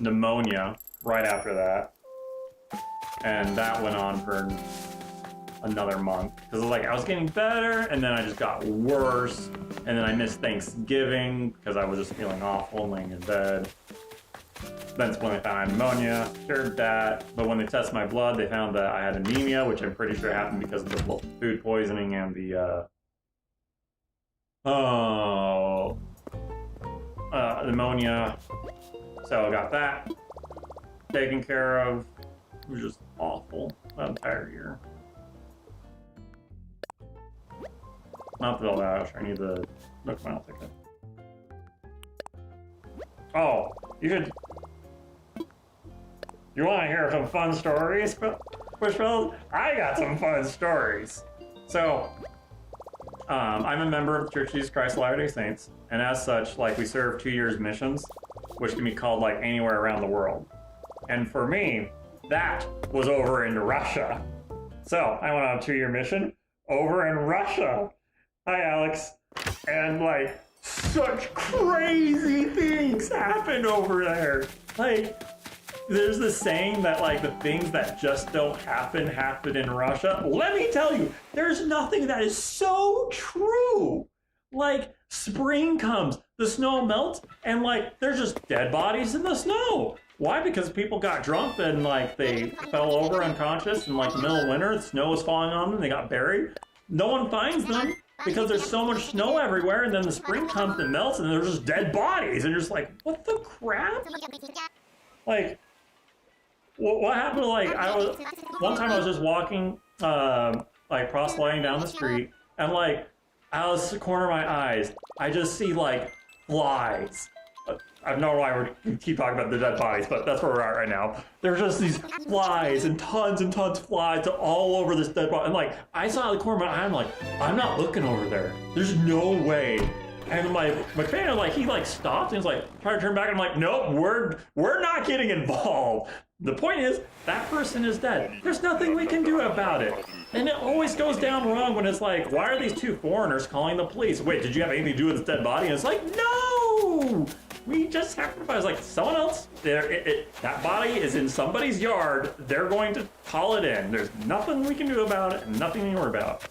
pneumonia right after that, and that went on for another month because like I was getting better, and then I just got worse, and then I missed Thanksgiving because I was just feeling awful laying in bed. That's when they found I had pneumonia, cured that, but when they tested my blood, they found that I had anemia, which I'm pretty sure happened because of the food poisoning and the pneumonia. So I got that taken care of. It was just awful that entire year. Not the Village, I need the Nook Mile ticket. Oh, you want to hear some fun stories, Bushville? I got some fun stories. So, I'm a member of the Church of Jesus Christ of Latter-day Saints, and as such, like, we serve 2 years missions, which can be called like anywhere around the world. And for me, that was over in Russia. So, I went on a 2-year mission over in Russia. Hi, Alex. And like, such crazy things happened over there. Like, there's this saying that like the things that just don't happen in Russia. Let me tell you, there's nothing that is so true. Like, spring comes, the snow melts, and like, there's just dead bodies in the snow. Why? Because people got drunk and like they fell over unconscious in like the middle of winter, the snow was falling on them, they got buried. No one finds them. because there's so much snow everywhere, and then the spring comes and melts, and there's just dead bodies, and you're just like, what the crap? Like, what happened to, like, one time I was just walking, like, cross-sliding down the street, and, like, out of the corner of my eyes, I just see, like, flies. I don't know why we keep talking about the dead bodies, but that's where we're at right now. There's just these flies and tons of flies all over this dead body. And like, I saw the corner of my eye, I'm like, I'm not looking over there. There's no way. And my companion, like, he like stopped and he's like, trying to turn back. And I'm like, nope, we're not getting involved. The point is, that person is dead. There's nothing we can do about it. And it always goes down wrong when it's like, why are these two foreigners calling the police? Wait, did you have anything to do with this dead body? And it's like, no! We just sacrificed, like, someone else. That body is in somebody's yard. They're going to call it in. There's nothing we can do about it and nothing to worry about.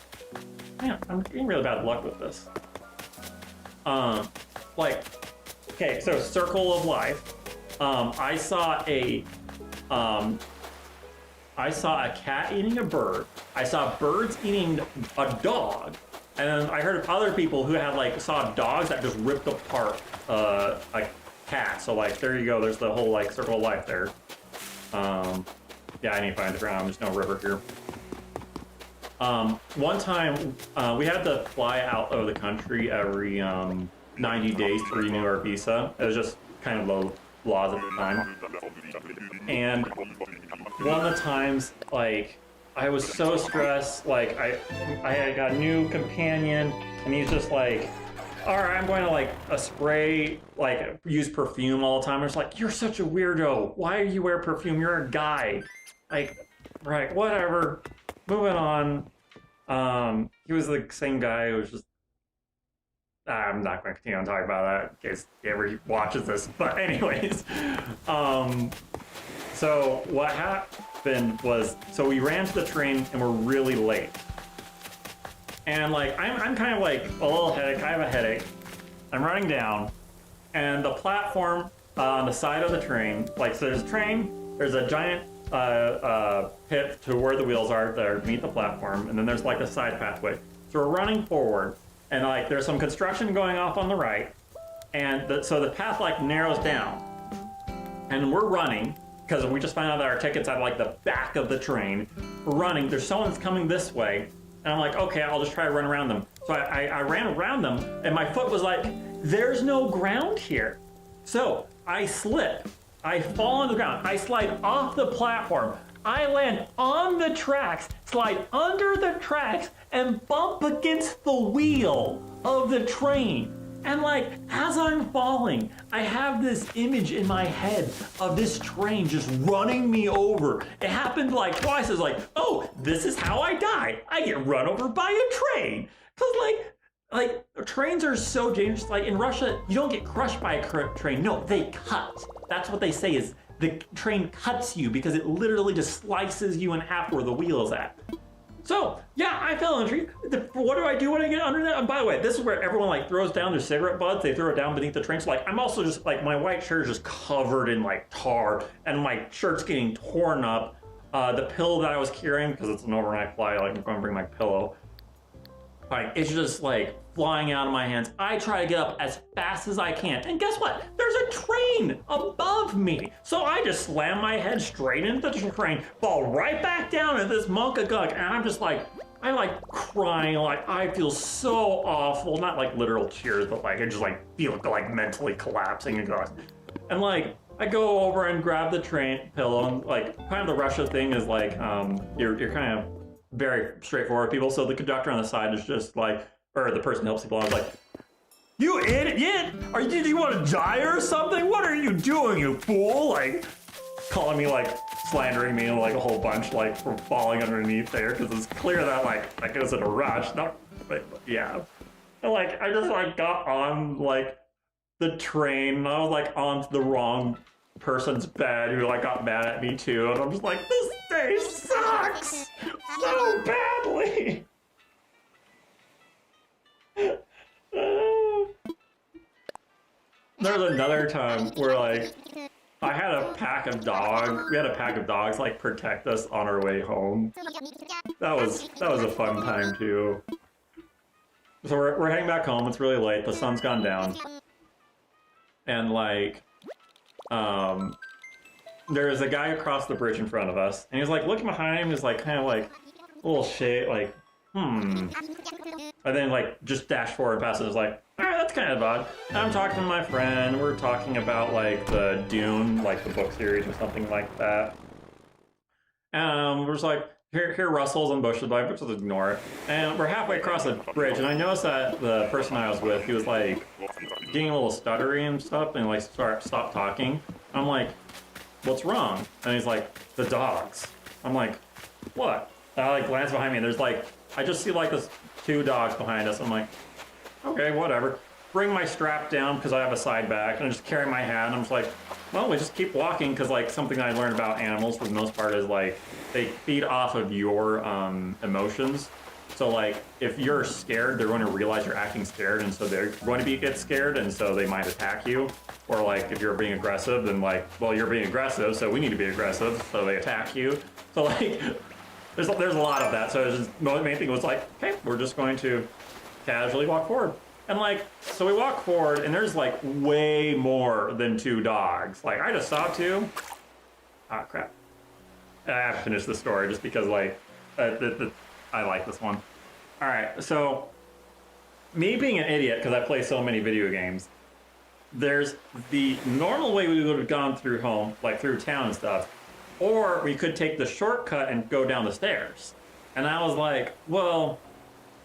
Man, I'm getting really bad luck with this. Like, okay, so circle of life. I saw a cat eating a bird. I saw birds eating a dog. And then I heard of other people who had, like, saw dogs that just ripped apart a cat. So, like, there you go. There's the whole, like, circle of life there. Yeah, I need to find the ground. There's no river here. One time, we had to fly out of the country every 90 days to renew our visa. It was just kind of the laws at the time. And one of the times, like, I was so stressed, like, I had got a new companion, and he's just like, all right, I'm going to, like, spray, like, use perfume all the time. I was like, you're such a weirdo. Why do you wear perfume? You're a guy. Like, right, whatever. Moving on. He was the same guy who was just, I'm not going to continue on talking about that in case he ever watches this. But anyways, so what happened was, so we ran to the train and we're really late. And like, I'm kind of like a little headache. I have a headache. I'm running down, and the platform on the side of the train, like, so there's a train, there's a giant pit to where the wheels are there to meet the platform, and then there's like a side pathway. So we're running forward, and like there's some construction going off on the right, and so the path like narrows down, and we're running because we just found out that our ticket's at like the back of the train. We're running. There's someone that's coming this way, and I'm like, okay, I'll just try to run around them. So I ran around them, and my foot was like, there's no ground here. So I slip. I fall on the ground. I slide off the platform. I land on the tracks, slide under the tracks, and bump against the wheel of the train. And like, as I'm falling, I have this image in my head of this train just running me over. It happened like twice. It's like, oh, this is how I die. I get run over by a train. Cause like trains are so dangerous. Like in Russia, you don't get crushed by a train. No, they cut. That's what they say is the train cuts you because it literally just slices you in half where the wheel is at. So, yeah, I fell in a tree. What do I do when I get under that? And by the way, this is where everyone like throws down their cigarette butts. They throw it down beneath the train. So like, I'm also just like, my white shirt is just covered in like tar, and my shirt's getting torn up. The pillow that I was carrying, because it's an overnight flight, like I'm going to bring my pillow. Like, it's just like flying out of my hands. I try to get up as fast as I can. And guess what? There's a train above me. So I just slam my head straight into the train, fall right back down at this monk of gunk. And I'm just like, I like crying. Like, I feel so awful. Not like literal tears, but like, I just like feel like mentally collapsing and exhausted. And like, I go over and grab the train pillow, and like, kind of the Russia thing is like, you're kind of very straightforward people. So the conductor on the side is just like, or the person who helps people, I was like, you idiot! Did you want to die or something? What are you doing, you fool? Like, calling me, like, slandering me like a whole bunch, like, for falling underneath there, because it's clear that, like, I was in a rush. Not, but yeah. And, like, I just, like, got on, like, the train, and I was, like, on the wrong person's bed who, like, got mad at me, too. And I'm just like, this day sucks so badly! There was another time where like I had a pack of dogs. We had a pack of dogs like protect us on our way home. That was a fun time too. So we're heading back home. It's really late. The sun's gone down. And like, there's a guy across the bridge in front of us. And he's like looking behind him. He's like kind of like a little shade, like, And then like just dash forward past it. It's like, alright, that's kind of odd. And I'm talking to my friend. We're talking about like the Dune, like the book series or something like that. We're just like, here rustles and bushes, but I'm just ignore it. And we're halfway across the bridge, and I noticed that the person I was with, he was like getting a little stuttery and stuff, and like stop talking. I'm like, what's wrong? And he's like, the dogs. I'm like, what? And I like glance behind me, and there's like, I just see like this 2 dogs behind us. I'm like, okay, whatever. Bring my strap down because I have a side bag, and I just carry my hat, and I'm just like, well, we just keep walking because like something I learned about animals for the most part is like they feed off of your emotions. So like if you're scared, they're going to realize you're acting scared, and so they're going to get scared, and so they might attack you. Or like if you're being aggressive, then like, well, you're being aggressive, so we need to be aggressive, so they attack you. So like there's a lot of that. So the main thing was like, okay, we're just going to casually walk forward. And like, so we walk forward, and there's like way more than 2 dogs. Like, I just saw 2. Ah, crap. I have to finish the story just because like, I like this one. All right, so me being an idiot because I play so many video games, there's the normal way we would have gone through home, like through town and stuff, or we could take the shortcut and go down the stairs. And I was like, well,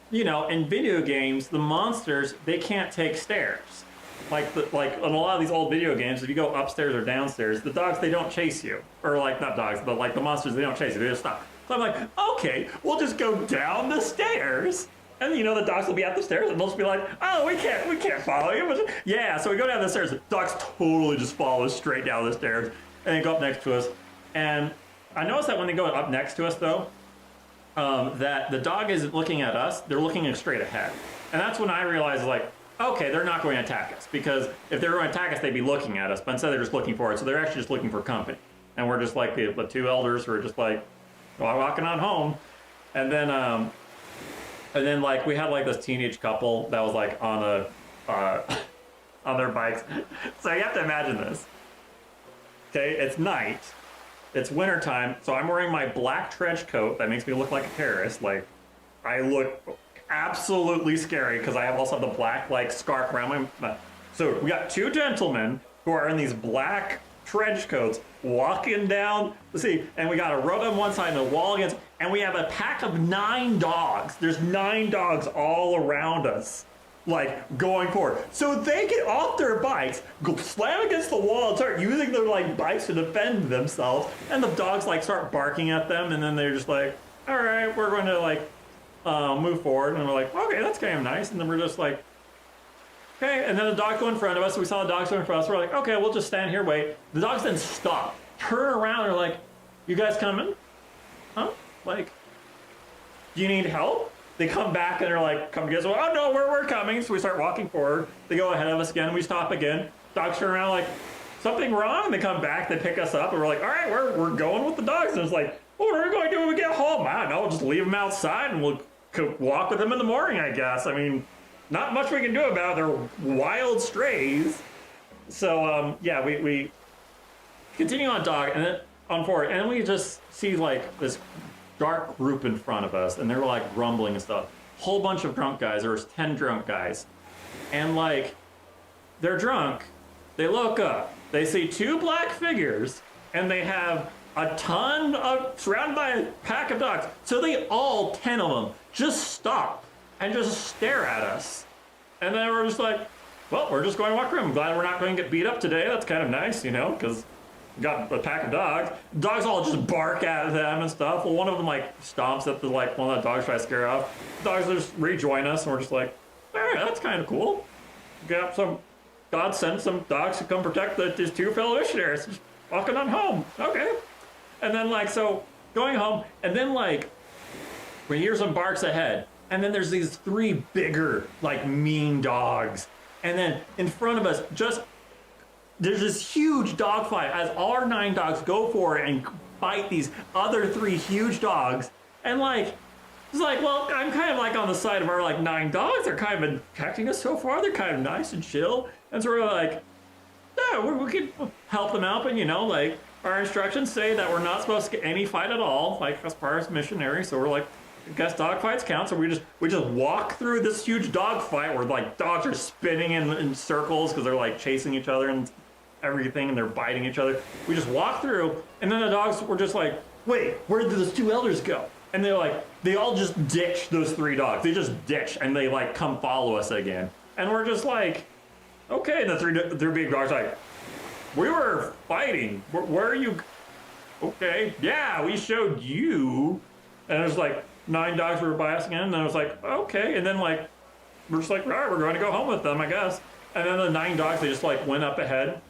you know, in video games, the monsters, they can't take stairs. Like in a lot of these old video games, if you go upstairs or downstairs, the dogs, they don't chase you. Or like, not dogs, but like the monsters, they don't chase you, they just stop. So I'm like, okay, we'll just go down the stairs. And you know, the dogs will be at the stairs and they'll just be like, oh, we can't follow you. Yeah, so we go down the stairs, the dogs totally just follow straight down the stairs and they go up next to us. And I noticed that when they go up next to us though, that the dog isn't looking at us, they're looking straight ahead. And that's when I realized, like, okay, they're not going to attack us, because if they were going to attack us, they'd be looking at us, but instead they're just looking for it, so they're actually just looking for company. And we're just like the 2 elders who are just like, walking on home. And then like, we had like this teenage couple that was like on on their bikes. So you have to imagine this. Okay, it's night. It's wintertime, so I'm wearing my black trench coat that makes me look like a terrorist. Like, I look absolutely scary because I also have the black like scarf around my. So we got 2 gentlemen who are in these black trench coats walking down the sea, and we got a rope on one side and a wall against, and we have a pack of 9 dogs. There's 9 dogs all around us, like going forward. So they get off their bikes, go slam against the wall, and start using their like bikes to defend themselves. And the dogs like start barking at them, and then they're just like, all right, we're going to like move forward. And we're like, okay, that's kind of nice. And then we're just like, okay. And then the dogs go in front of us. So we saw the dogs go in front of us. We're like, okay, we'll just stand here, wait. The dogs then stop, turn around, and are like, you guys coming? Huh? Like, do you need help? They come back and they're like, come together. Oh no, we're coming. So we start walking forward. They go ahead of us again. We stop again. Dogs turn around like, something wrong? They come back, they pick us up, and we're like, all right, we're going with the dogs. And it's like, what are we going to do when we get home? I don't know, just leave them outside and we'll walk with them in the morning, I guess. I mean, not much we can do about it. They're wild strays. So yeah, we continue on dog and then on forward, and then we just see like this dark group in front of us, and they're like rumbling and stuff. Whole bunch of drunk guys. There was 10 drunk guys, and like they're drunk. They look up. They see 2 black figures, and they have a ton of surrounded by a pack of dogs. So they all 10 of them just stop and just stare at us, and then we're just like, well, we're just going to walk around. I'm glad we're not going to get beat up today. That's kind of nice, you know, because got a pack of dogs. Dogs all just bark at them and stuff. Well, one of them like stomps at the like one of the dogs try to scare off. Dogs just rejoin us, and we're just like, all right, that's kind of cool. God sent some dogs to come protect these 2 fellow missionaries. Just walking on home. Okay. And then like, so going home, and then like we hear some barks ahead, and then there's these 3 bigger like mean dogs, and then in front of us there's this huge dog fight as our 9 dogs go for it and fight these other 3 huge dogs. And like, It's like, well, I'm kind of like on the side of our like 9 dogs. They're kind of been protecting us so far. They're kind of nice and chill. And so we're like, yeah, we could help them out, but you know, like our instructions say that we're not supposed to get any fight at all, like as far as missionary. So we're like, I guess dog fights count. So we just walk through this huge dog fight where like dogs are spinning in circles because they're like chasing each other and everything, and they're biting each other. We just walk through, and then the dogs were just like, wait, where did those 2 elders go? And they're like, they all just ditch those 3 dogs. They just ditch, and they like come follow us again. And we're just like, okay. And the three big dogs are like, we were fighting. Where are you? Okay, yeah, we showed you. And it was like 9 dogs were by us again. And then it was like, okay. And then like, we're just like, all right, we're going to go home with them, I guess. And then the 9 dogs, they just like went up ahead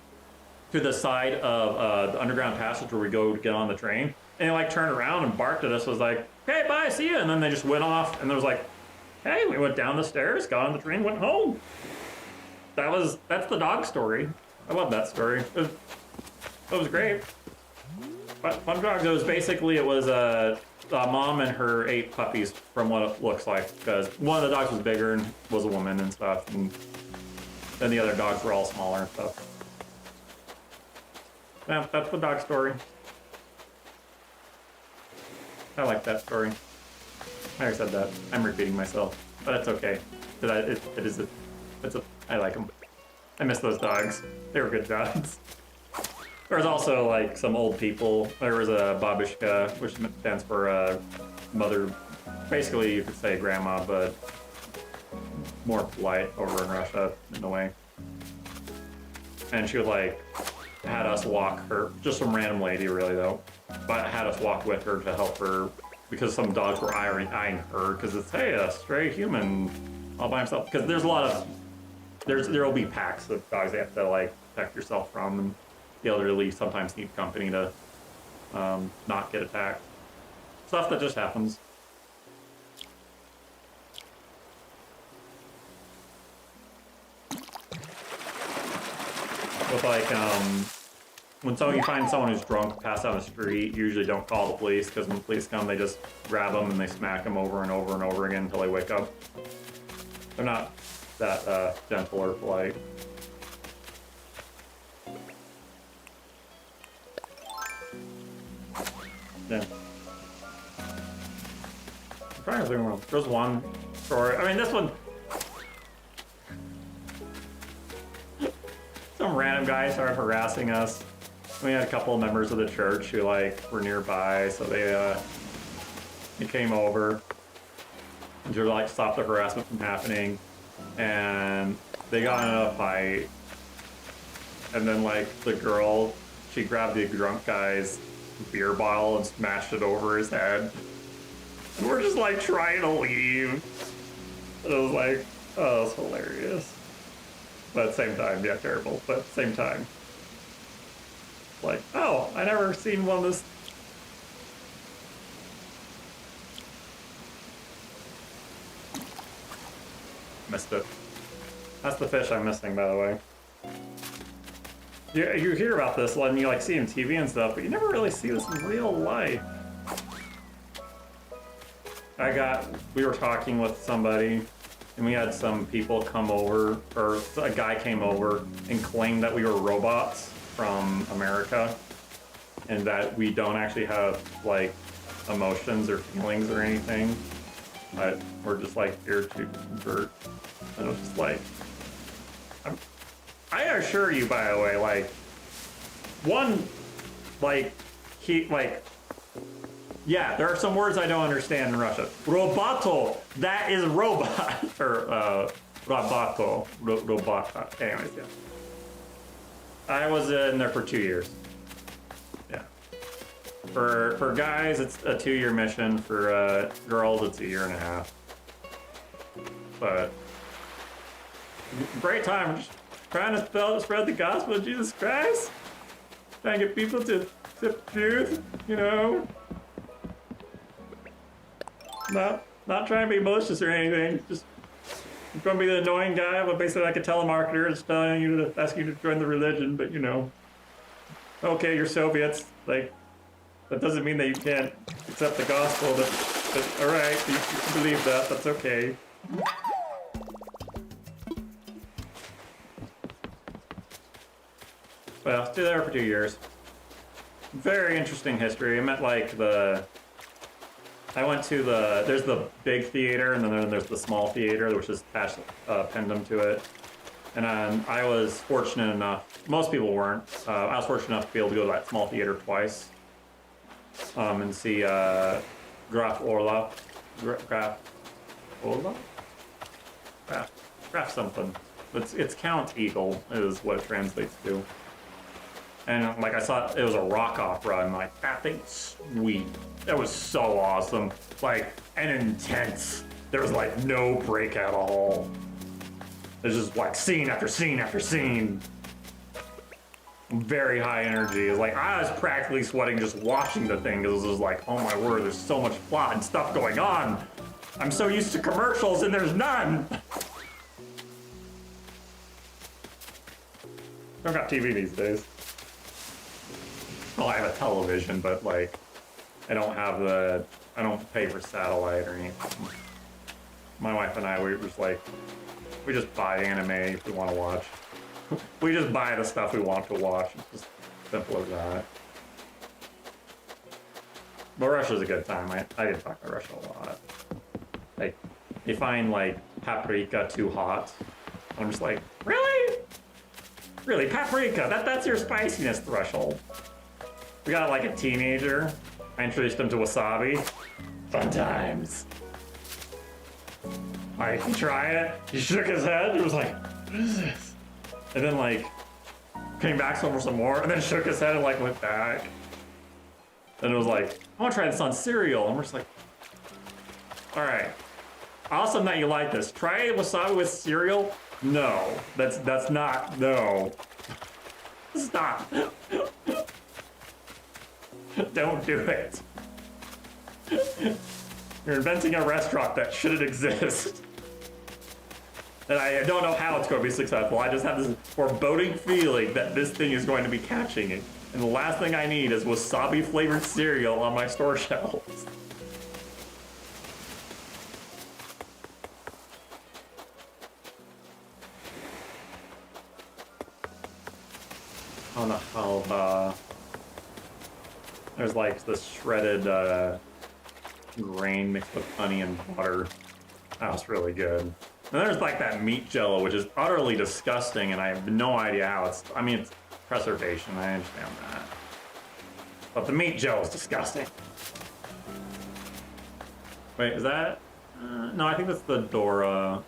to the side of the underground passage where we go to get on the train. And they like turned around and barked at us, was like, hey, bye, see ya. And then they just went off, and there was like, hey, we went down the stairs, got on the train, went home. That's the dog story. I love that story. It was great. But Fun Dogs, it was a mom and her 8 puppies from what it looks like, because one of the dogs was bigger and was a woman and stuff, and then the other dogs were all smaller and stuff. Yeah, that's the dog story. I like that story. I already said that. I'm repeating myself, but that's okay. I like them. I miss those dogs. They were good dogs. There was also like some old people. There was a babushka, which stands for mother. Basically, you could say grandma, but more polite over in Russia in a way. And she would like had us walk her, just some random lady really though, but had us walk with her to help her because some dogs were eyeing her because it's, hey, a stray human all by himself. Because there's a lot of, there'll be packs of dogs that you have to like protect yourself from, and the elderly sometimes need company to not get attacked. Stuff that just happens. With like, when you find someone who's drunk, passed out on the street, you usually don't call the police, because when the police come, they just grab them and they smack them over and over and over again until they wake up. They're not that gentle or polite. Yeah. I'm trying to think, there's one story. I mean, this one, some random guy started harassing us. We had a couple of members of the church who like were nearby, so they came over and to like stop the harassment from happening, and they got in a fight. And then like the girl, she grabbed the drunk guy's beer bottle and smashed it over his head. And we're just like trying to leave. And it was like, oh, it's hilarious. But at the same time, yeah, terrible. But at the same time, like, oh, I never seen one of this. Missed it. That's the fish I'm missing, by the way. You hear about this and you like see on TV and stuff, but you never really see this in real life. We were talking with somebody, and we had some people come over, or a guy came over and claimed that we were robots from America, and that we don't actually have like emotions or feelings or anything, but we're just like here to convert. And it was just like, I assure you, by the way, like, yeah, there are some words I don't understand in Russia. Roboto, that is robot, or roboto, robota. Anyways, yeah. I was in there for 2 years. Yeah. For guys, it's a 2-year mission. For girls, it's 1.5 years. But great time. Just trying to spread the gospel of Jesus Christ. Trying to get people to accept the truth, you know. Not trying to be malicious or anything. Just I'm going to be the annoying guy, but basically like a telemarketer is telling you to ask you to join the religion, but you know. Okay, you're Soviets. Like, that doesn't mean that you can't accept the gospel, but But, alright, you can believe that. That's okay. Well, stay there for 2 years. Very interesting history. I met like I went to there's the big theater, and then there's the small theater, which is attached pendant to it. And I was fortunate enough, most people weren't, I was fortunate enough to be able to go to that small theater twice. And see Graf Orla. Graf Orla? Graf something. It's Count Eagle is what it translates to. And like I saw, it was a rock opera, and like that thing's sweet. That was so awesome, like and intense. There was like no break at all. There's just like scene after scene after scene. Very high energy. It's like I was practically sweating just watching the thing because it was like, oh my word, there's so much plot and stuff going on. I'm so used to commercials and there's none. I don't got TV these days. Well, I have a television, but like, I don't pay for satellite or anything. My wife and I, we just buy anime if we want to watch. We just buy the stuff we want to watch. It's just simple as that. But Russia's a good time. I did talk about Russia a lot. Like, you find like paprika too hot. I'm just like, really? Really, paprika? That's your spiciness threshold. We got like a teenager. I introduced him to wasabi. Fun times. Alright, he tried it. He shook his head. He was like, what is this? And then like, came back for some more, and then shook his head and like went back. And it was like, I want to try this on cereal. And we're just like, alright. Awesome that you like this. Try wasabi with cereal? No. That's not, no. Stop. Don't do it. You're inventing a restaurant that shouldn't exist. And I don't know how it's going to be successful. I just have this foreboding feeling that this thing is going to be catching it. And the last thing I need is wasabi flavored cereal on my store shelves. On the halva, there's like this shredded grain mixed with honey and butter. That was really good. And there's like that meat jello, which is utterly disgusting, and I have no idea how it's. I mean, it's preservation. I understand that, but the meat jello is disgusting. Wait, is that? No, I think that's the Dora.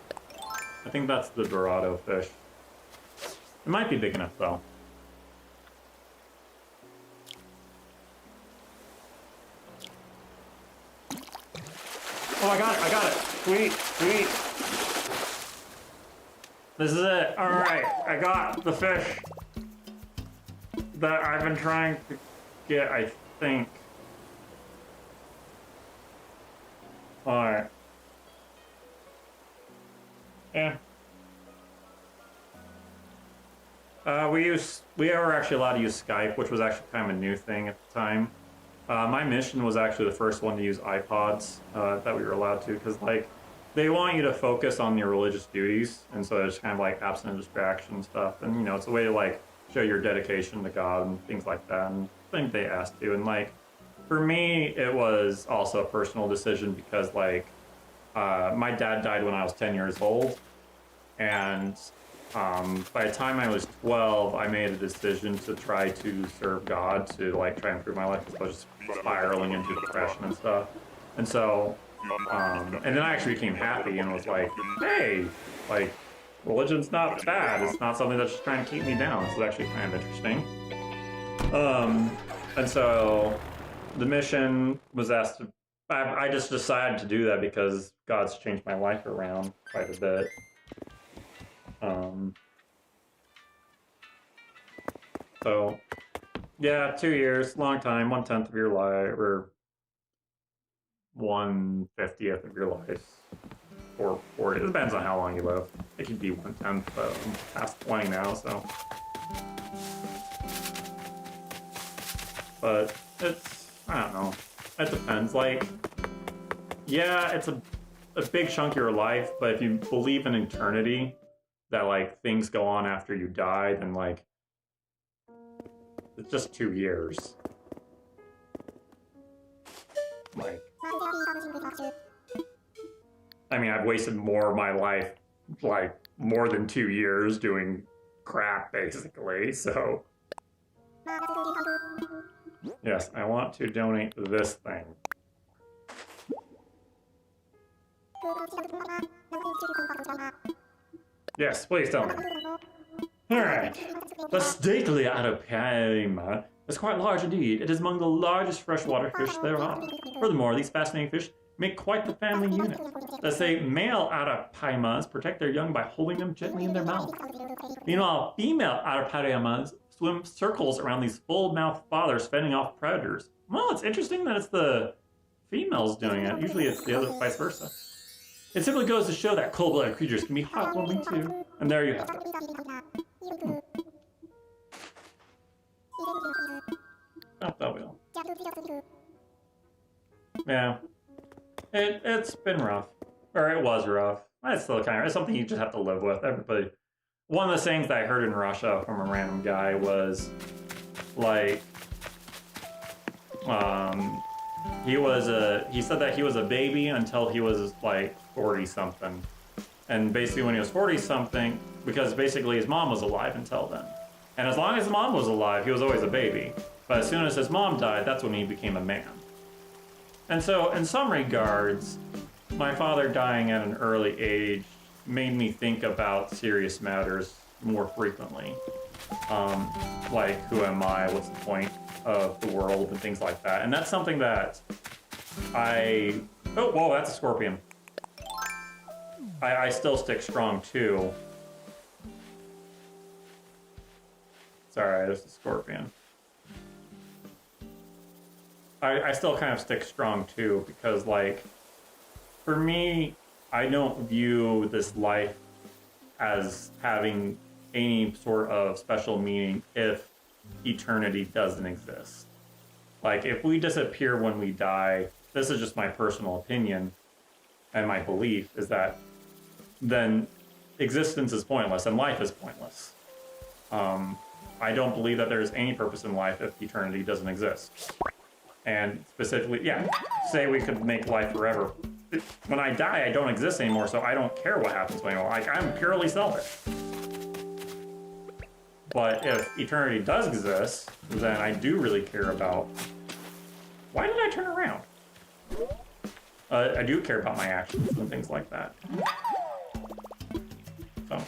I think that's the Dorado fish. It might be big enough though. Oh, I got it. Sweet, sweet. This is it. All right, I got the fish that I've been trying to get, I think. All right. Yeah. We were actually allowed to use Skype, which was actually kind of a new thing at the time. My mission was actually the first one to use iPods that we were allowed to, because like they want you to focus on your religious duties, and so it's kind of like absent of distraction and stuff, and you know it's a way to like show your dedication to God and things like that. And I think they asked you, and like for me it was also a personal decision because like my dad died when I was 10 years old, and by the time I was 12, I made a decision to try to serve God, to like try and improve my life, because I was just spiraling into depression and stuff. And so, and then I actually became happy and was like, hey, like, religion's not bad. It's not something that's just trying to keep me down. It's actually kind of interesting. And so the mission was asked to, I just decided to do that because God's changed my life around quite a bit. So, yeah, 2 years, long time, 1/10 of your life, or 1/50th of your life, or 40. It depends on how long you live. It could be 1/10, but I'm past 20 now, so. But it's, I don't know. It depends. Like, Yeah, it's a big chunk of your life, but if you believe in eternity, that like things go on after you die, then like it's just 2 years. Like, I mean, I've wasted more of my life, like more than 2 years doing crap, basically. So, yes, I want to donate this thing. Yes, please tell me. Alright. The stately arapaima is quite large indeed. It is among the largest freshwater fish there are. Furthermore, these fascinating fish make quite the family unit. They say male arapaimas protect their young by holding them gently in their mouth. Meanwhile, female arapaimas swim circles around these full-mouthed fathers fending off predators. Well, it's interesting that it's the females doing it. Usually it's the other, vice versa. It simply goes to show that cold-blooded creatures can be heartwarming too. And there you have it. Oh, that will. Yeah. It's been rough. Or it was rough. It's still kind of, it's something you just have to live with. Everybody. One of the things that I heard in Russia from a random guy was like, he said that he was a baby until he was like 40 something. And basically when he was 40 something, because basically his mom was alive until then. And as long as his mom was alive, he was always a baby. But as soon as his mom died, that's when he became a man. And so in some regards, my father dying at an early age made me think about serious matters more frequently. Like, who am I? What's the point of the world? And things like that. And that's something that oh, whoa, that's a scorpion. I still stick strong too. Sorry, there's a scorpion. I still kind of stick strong too, because like, for me, I don't view this life as having any sort of special meaning if eternity doesn't exist. Like, if we disappear when we die, this is just my personal opinion and my belief, is that then existence is pointless and life is pointless. I don't believe that there's any purpose in life if eternity doesn't exist. And specifically, yeah, say we could make life forever. When I die, I don't exist anymore, so I don't care what happens to me. Like, I'm purely selfish. But if eternity does exist, then I do really care about, why did I turn around? I do care about my actions and things like that. So,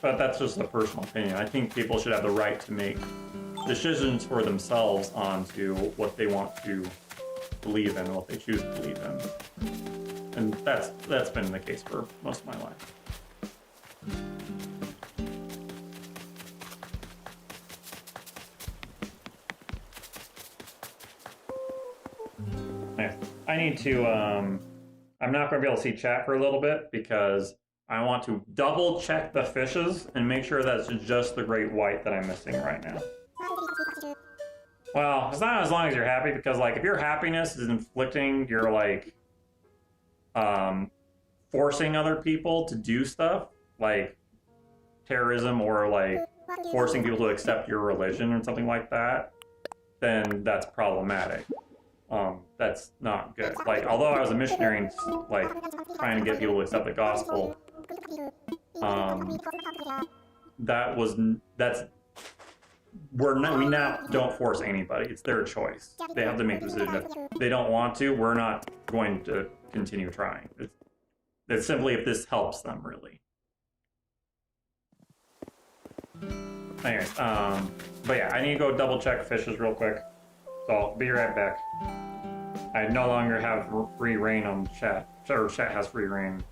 but that's just a personal opinion. I think people should have the right to make decisions for themselves onto what they want to believe in, what they choose to believe in. And that's been the case for most of my life. Yeah. I need to, I'm not going to be able to see chat for a little bit because I want to double check the fishes and make sure that's just the great white that I'm missing right now. Well, it's not as long as you're happy, because like if your happiness is inflicting your like forcing other people to do stuff like terrorism or like forcing people to accept your religion or something like that, then that's problematic. That's not good. Like, although I was a missionary and like trying to get people to accept the gospel, we now don't force anybody. It's their choice. They have to make the decision. If they don't want to, we're not going to continue trying. It's simply if this helps them, really. Anyways, but yeah, I need to go double check fishes real quick. So I'll be right back. I no longer have free reign on chat. Or chat has free reign.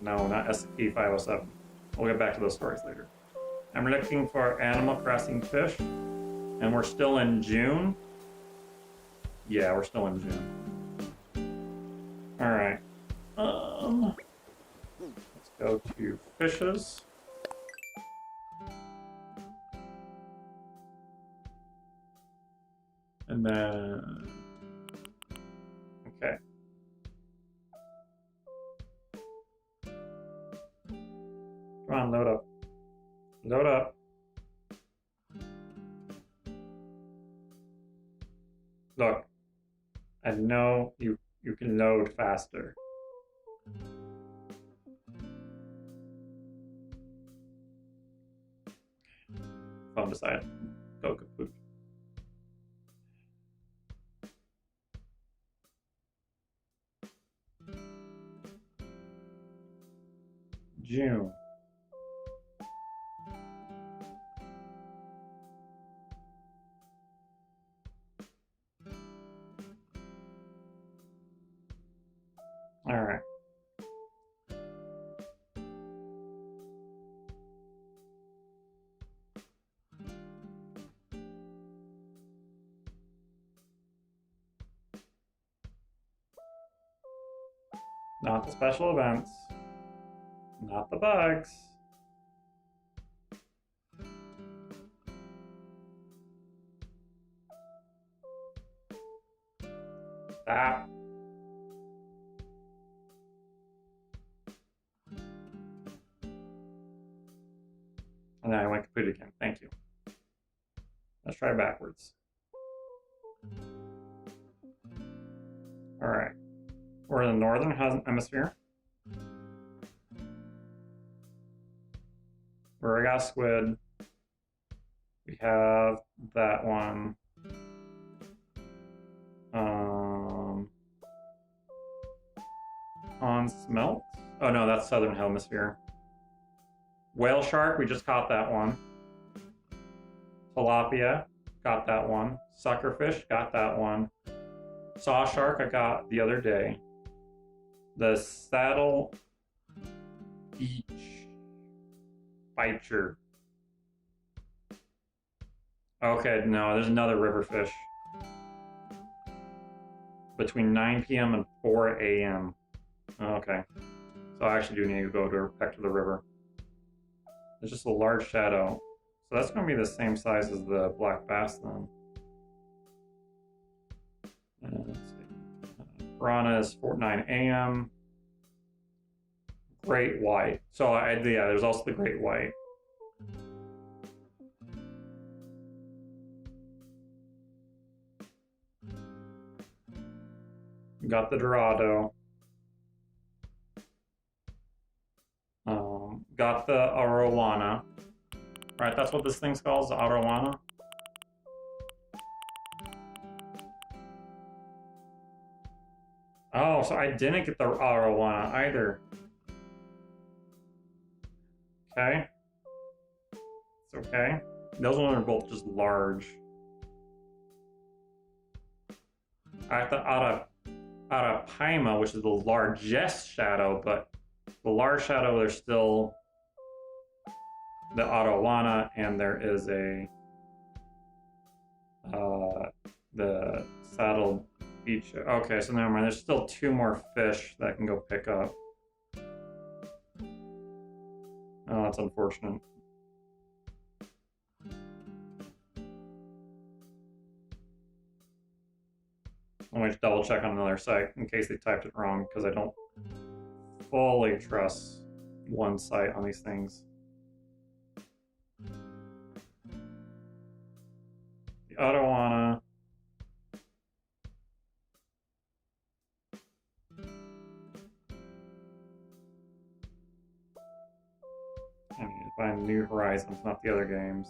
No, not SCP-507. We'll get back to those stories later. I'm looking for Animal Crossing fish, and we're still in June. Yeah, we're still in June. All right. Let's go to fishes. And then, okay. Load up. Look, I know you can load faster. Phone decided. Go kaput. June. All right. Not the special events. Not the bugs. That. And then I went kaput again. Thank you. Let's try backwards. All right. We're in the northern hemisphere. Where I got squid. We have that one. On smelt. Oh no, that's southern hemisphere. Whale shark, we just caught that one. Tilapia, got that one. Suckerfish, got that one. Saw shark, I got the other day. The saddle beach bicher. Okay, no, there's another river fish. Between 9 p.m. and 4 a.m. Okay. So I actually do need to go back to the river. There's just a large shadow. So that's going to be the same size as the black bass then. Let's see. Piranha is 9 a.m. Great white. So yeah, there's also the great white. Got the Dorado. Got the Arowana. Right, that's what this thing's called, the Arowana. Oh, so I didn't get the Arowana either. Okay. It's okay. Those ones are both just large. I got the Arapaima, which is the largest shadow, but the large shadow, there's still the Arowana, and there is the saddle beach. Okay, so never mind. There's still 2 more fish that I can go pick up. Oh, that's unfortunate. I'm going to double check on another site in case they typed it wrong, because I don't fully trust one site on these things. The Arowana. I need to find New Horizons, not the other games.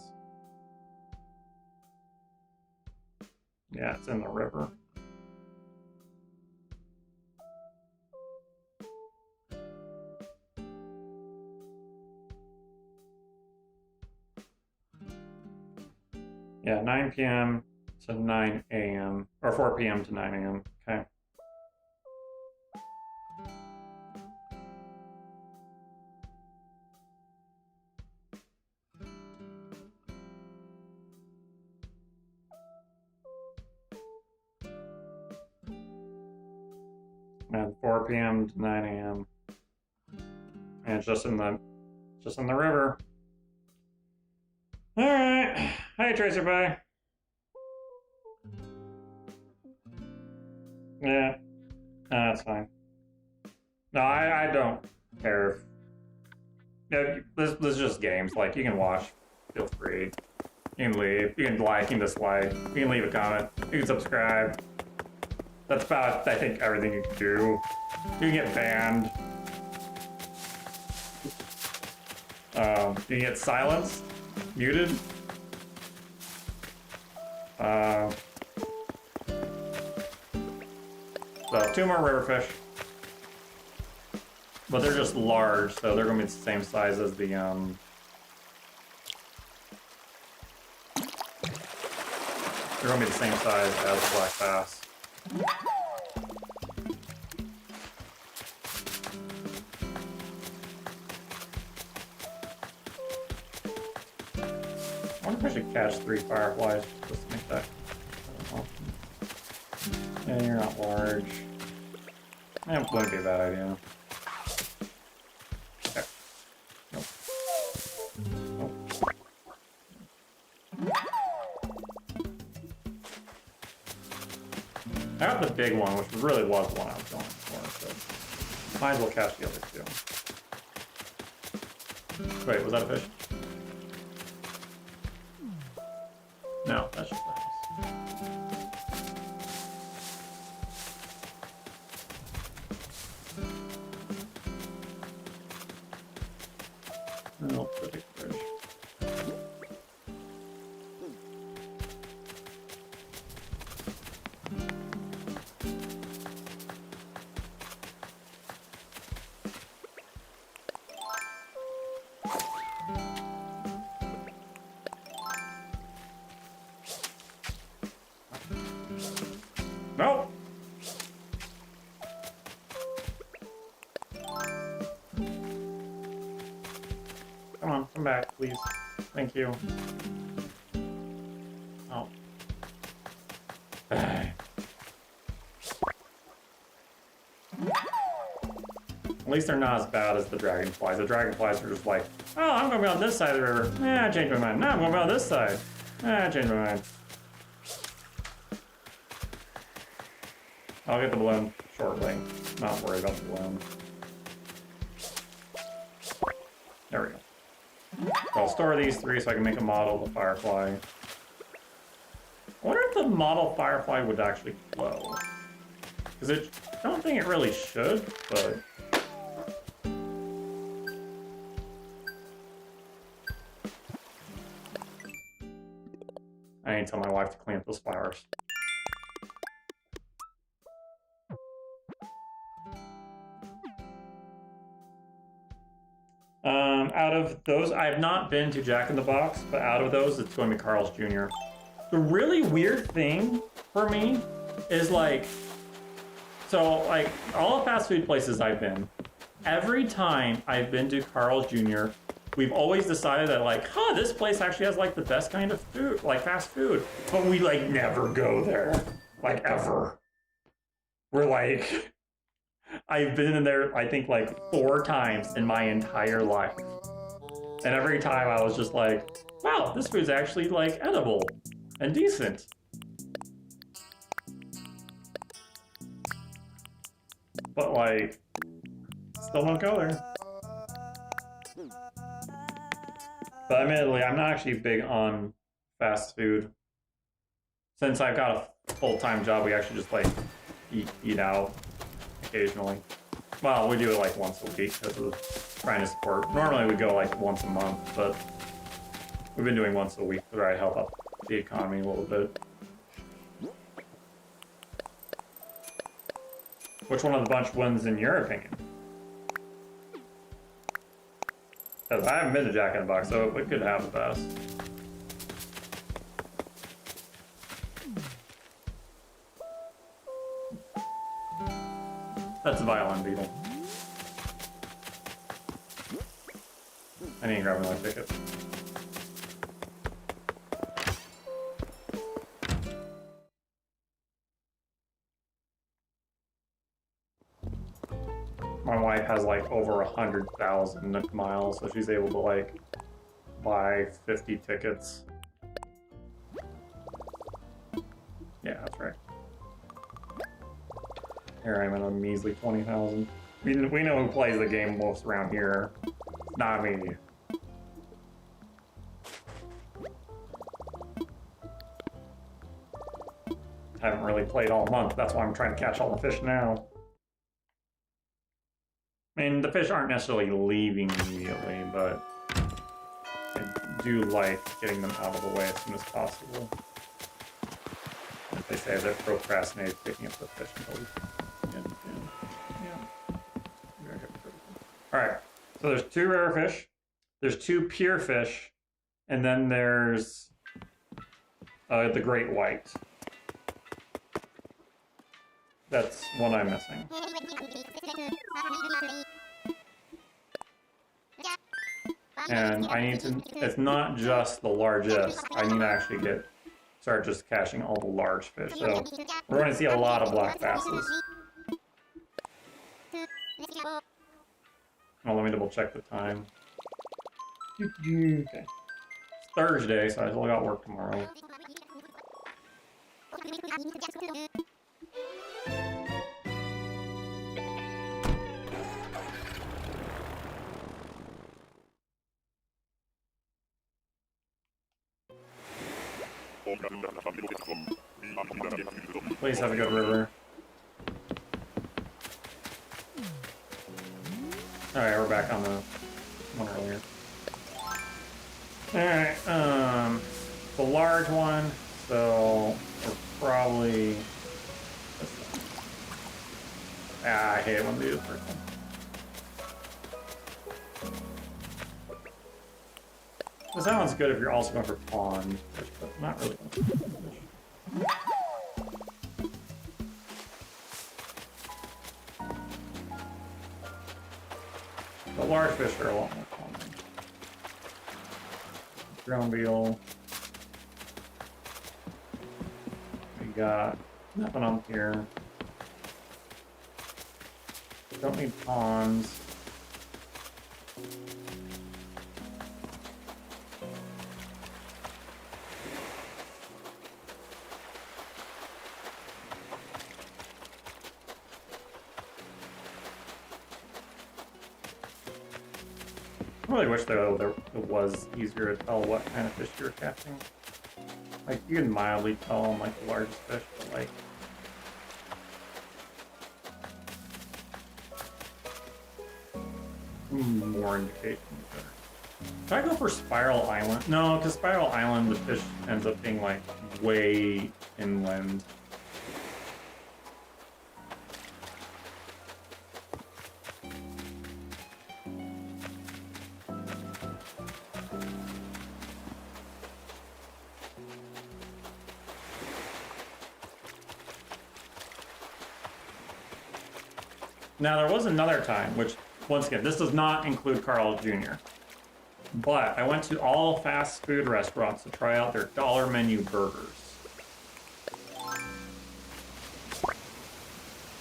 Yeah, it's in the river. Yeah, 9 p.m. to 9 a.m. or 4 p.m. to 9 a.m. Okay. And 4 p.m. to 9 a.m. And it's just in the river. All right. Hey, Tracer Bye. Yeah, that's fine. No, I don't care if Yeah, this is just games. Like, you can watch. Feel free. You can leave. You can like. You can dislike. You can leave a comment. You can subscribe. That's about, I think, everything you can do. You can get banned. You can get silenced. Muted. So, 2 more river fish. But they're just large, so they're going to be the same size as the, They're going to be the same size as the black bass. I wonder if I should catch 3 fireflies just to make that option. Yeah, you're not large. That wouldn't be a bad idea. Okay. Nope. Nope. I got the big one, which really was the one I was going for, so might as well catch the other 2. Wait, was that a fish? No, that's just the house. Nope, the big fish. Nope. Come on, come back, please. Thank you. Oh. At least they're not as bad as the dragonflies. The dragonflies are just like, oh, I'm gonna be on this side of the river. I changed my mind. Now I'm gonna be on this side. I changed my mind. I'll get the balloon shortly. Not worried about the balloon. There we go. So I'll store these 3 so I can make a model of the firefly. I wonder if the model firefly would actually flow. Because I don't think it really should, but... I need to tell my wife to clean up those flowers. Out of those, I have not been to Jack in the Box, but out of those, it's going to be Carl's Jr. The really weird thing for me is like, so like all the fast food places I've been, every time I've been to Carl's Jr., we've always decided that like, this place actually has like the best kind of food, like fast food, but we like never go there, like ever. We're like, I've been in there, I think like 4 times in my entire life. And every time I was just like, wow, this food's actually like edible and decent. But like, still don't go there. But admittedly, I'm not actually big on fast food. Since I've got a full-time job, we actually just like eat out occasionally. Well, we do it like once a week because of trying to support. Normally we go like once a month, but we've been doing once a week to try to help out the economy a little bit. Which one of the bunch wins in your opinion? Because I haven't been to Jack in the Box, so we could have the best. That's a violin beetle. I need to grab another ticket. My wife has like over 100,000 Nook miles, so she's able to like buy 50 tickets. Yeah, that's right. Here I'm at a measly 20,000. We know who plays the game most around here. Not me. Haven't really played all month. That's why I'm trying to catch all the fish now. I mean, the fish aren't necessarily leaving immediately, but I do like getting them out of the way as soon as possible. Like they say that procrastinate picking up the fish until we can. Yeah. Alright, so there's 2 rare fish, there's 2 pure fish, and then there's the great white. That's one I'm missing. And I need to, it's not just the largest, I need to actually start just catching all the large fish. So we're going to see a lot of black basses. Oh, let me double check the time. Okay. It's Thursday, so I still got work tomorrow. Please have a good river. Alright, we're back on the one earlier. Alright, the large one, so we're probably... I hate it when we do the first one. This one's good if you're also going for pond, but not really going for fish. The large fish are a lot more common. Ground beetle. We got nothing on here. Don't need ponds. I really wish though it was easier to tell what kind of fish you were catching. Like you can mildly tell on like the largest fish, but like more indications there. Should I go for Spiral Island? No, because Spiral Island the fish ends up being like way inland. Now, there was another time, which, once again, this does not include Carl Jr., but I went to all fast food restaurants to try out their dollar menu burgers.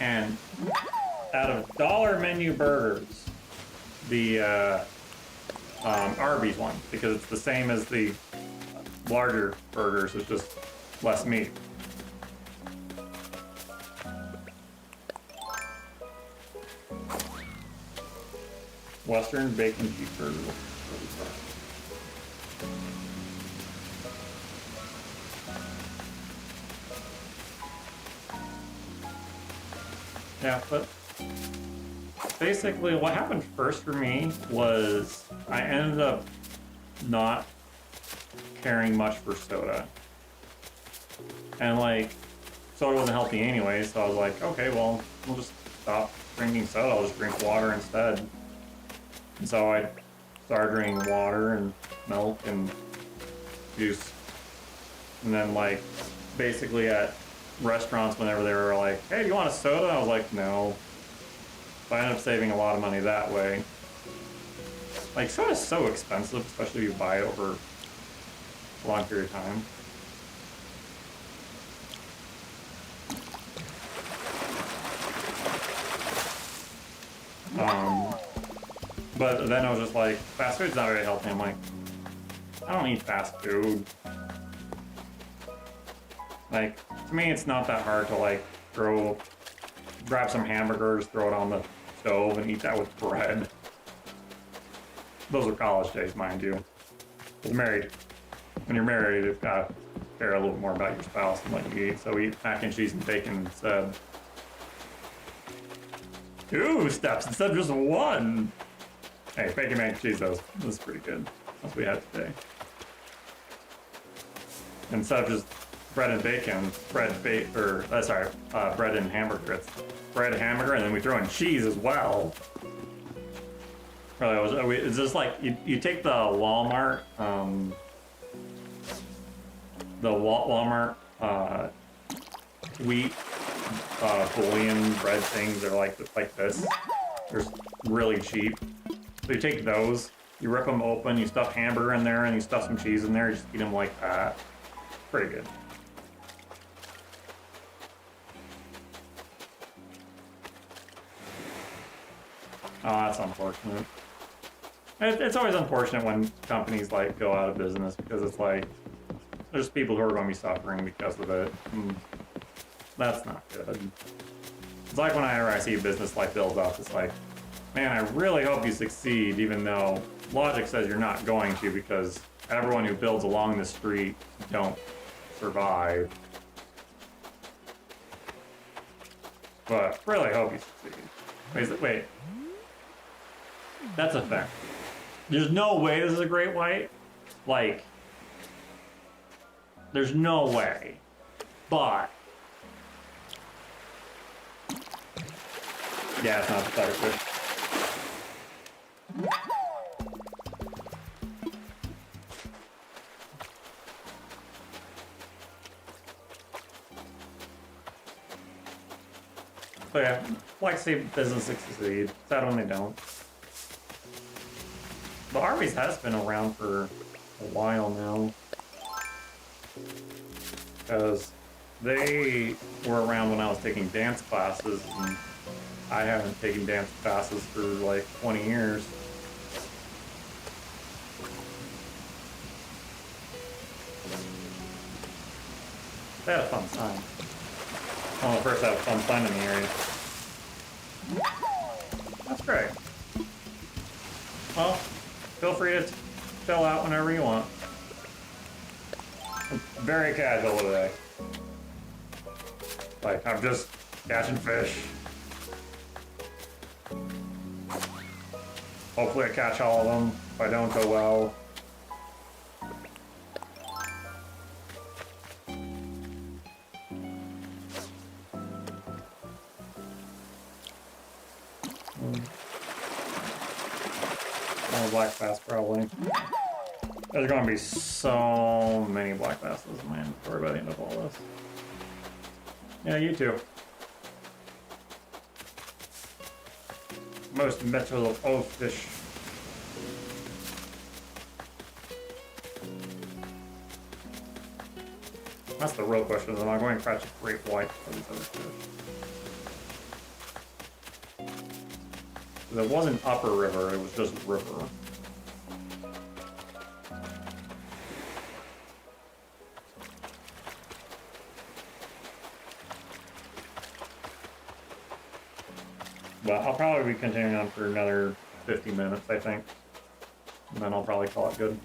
And out of dollar menu burgers, the Arby's one, because it's the same as the larger burgers, it's just less meat. Western bacon cheeseburger. Yeah, but basically what happened first for me was I ended up not caring much for soda. And like, soda wasn't healthy anyway, so I was like, okay, well, we'll just stop drinking soda, I'll just drink water instead. And so I started drinking water and milk and juice. And then like, basically at restaurants, whenever they were like, hey, do you want a soda? I was like, no. So I ended up saving a lot of money that way. Like, soda's so expensive, especially if you buy it over a long period of time. But then I was just like, fast food's not very healthy. I'm like, I don't eat fast food. Like, to me, it's not that hard to like grab some hamburgers, throw it on the stove, and eat that with bread. Those are college days, mind you. I was married. When you're married, you've got to care a little more about your spouse and what you eat. So we eat mac and cheese and bacon instead. 2 steps instead of just 1. Hey, bacon mac and cheese though, was pretty good. That's what we had today. Instead of just bread and bacon, bread and hamburger. It's bread, hamburger, and then we throw in cheese as well. Really, it's just like you take the Walmart, wheat bullion bread things. They're like this. They're really cheap. So you take those, you rip them open, you stuff hamburger in there, and you stuff some cheese in there. You just eat them like that. Pretty good. Oh, that's unfortunate. It's always unfortunate when companies like go out of business because it's like there's people who are going to be suffering because of it. And that's not good. It's like whenever I see a business like build up, it's like, man, I really hope you succeed, even though logic says you're not going to because everyone who builds along the street don't survive. But really hope you succeed. Wait. That's a fact. There's no way this is a great white. Like, there's no way. But yeah, it's not pathetic fish. So yeah, like to see businesses succeed. Sad when they don't. But Arby's has been around for a while now. Because they were around when I was taking dance classes, and I haven't taken dance classes for like 20 years. They had a fun time. One of the first to have a fun time in the area. That's great. Well, feel free to chill out whenever you want. I'm very casual today. Like, I'm just catching fish. Hopefully I catch all of them. If I don't go well. Black bass probably. There's gonna be so many black basses in my inventory by the end of all this. Yeah, you too. Most metals of old fish. That's the real question. Am I going to catch a great white for these other fish? It wasn't upper river, it was just river. But I'll probably be continuing on for another 50 minutes, I think. And then I'll probably call it good.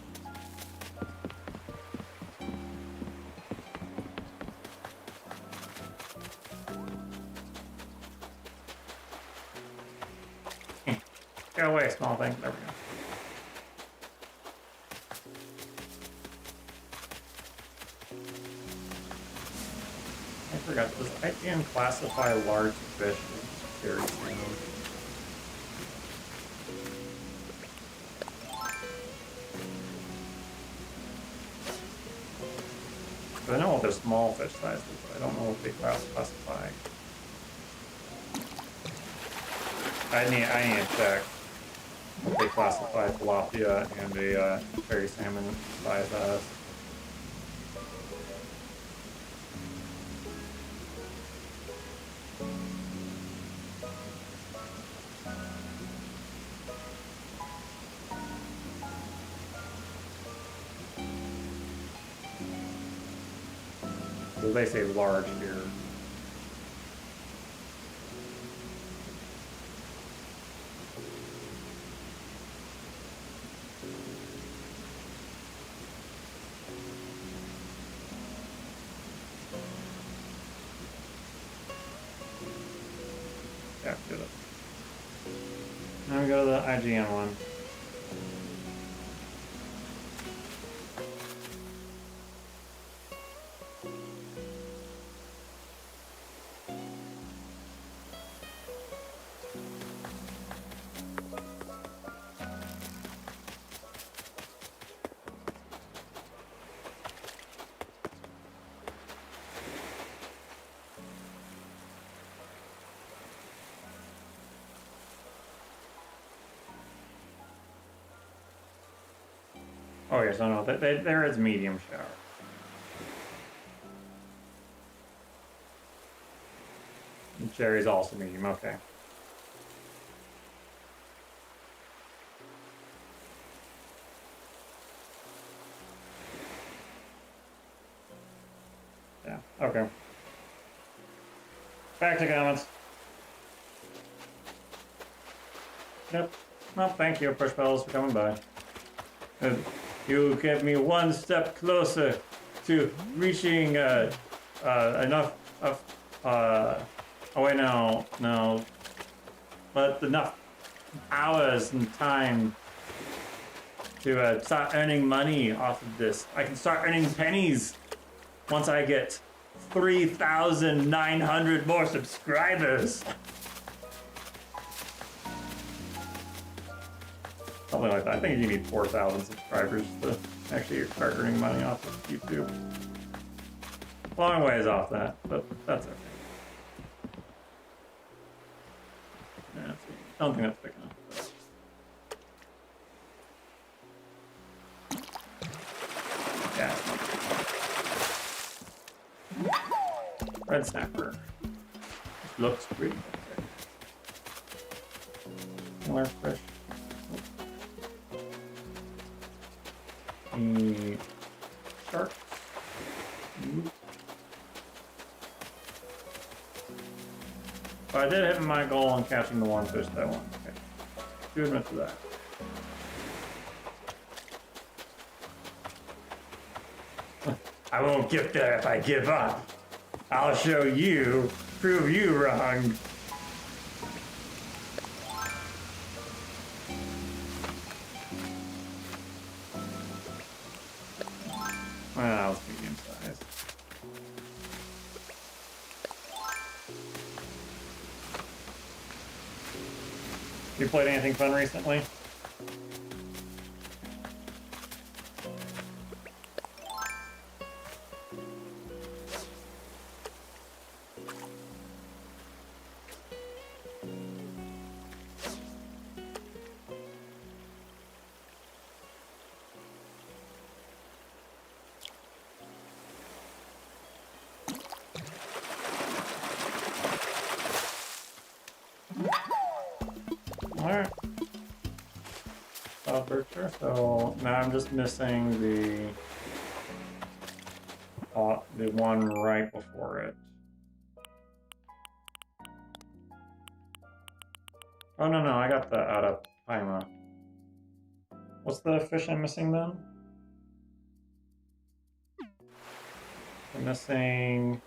Go away, small thing. There we go. I forgot. Does IGN classify large fish as very small? I know what their small fish sizes, but I don't know what they classify. I need to check. They classify tilapia and a cherry salmon size as. So they say large here. go to the IGN one. Oh yes, no, there is medium shower. And Cherry's also medium, okay. Yeah, okay. Back to comments. Yep. Well, thank you, Push Bells, for coming by. You get me one step closer to reaching enough of oh wait, no, but enough hours and time to start earning money off of this. I can start earning pennies once I get 3,900 more subscribers. Something like that. I think you need 4,000 subscribers to actually start earning money off of YouTube. Long ways off that, but that's okay. Yeah, I don't think that's big enough. Yeah. Red snapper. Looks pretty. More fresh. Sharks. But I did hit my goal on catching the one fish that I want. Okay. 2 minutes of that. I won't get there if I give up. I'll show you, prove you wrong. Well, it's medium size. You played anything fun recently? Alright. So now I'm just missing the one right before it. Oh no, I got the out of Paima. What's the fish I'm missing then? I'm missing...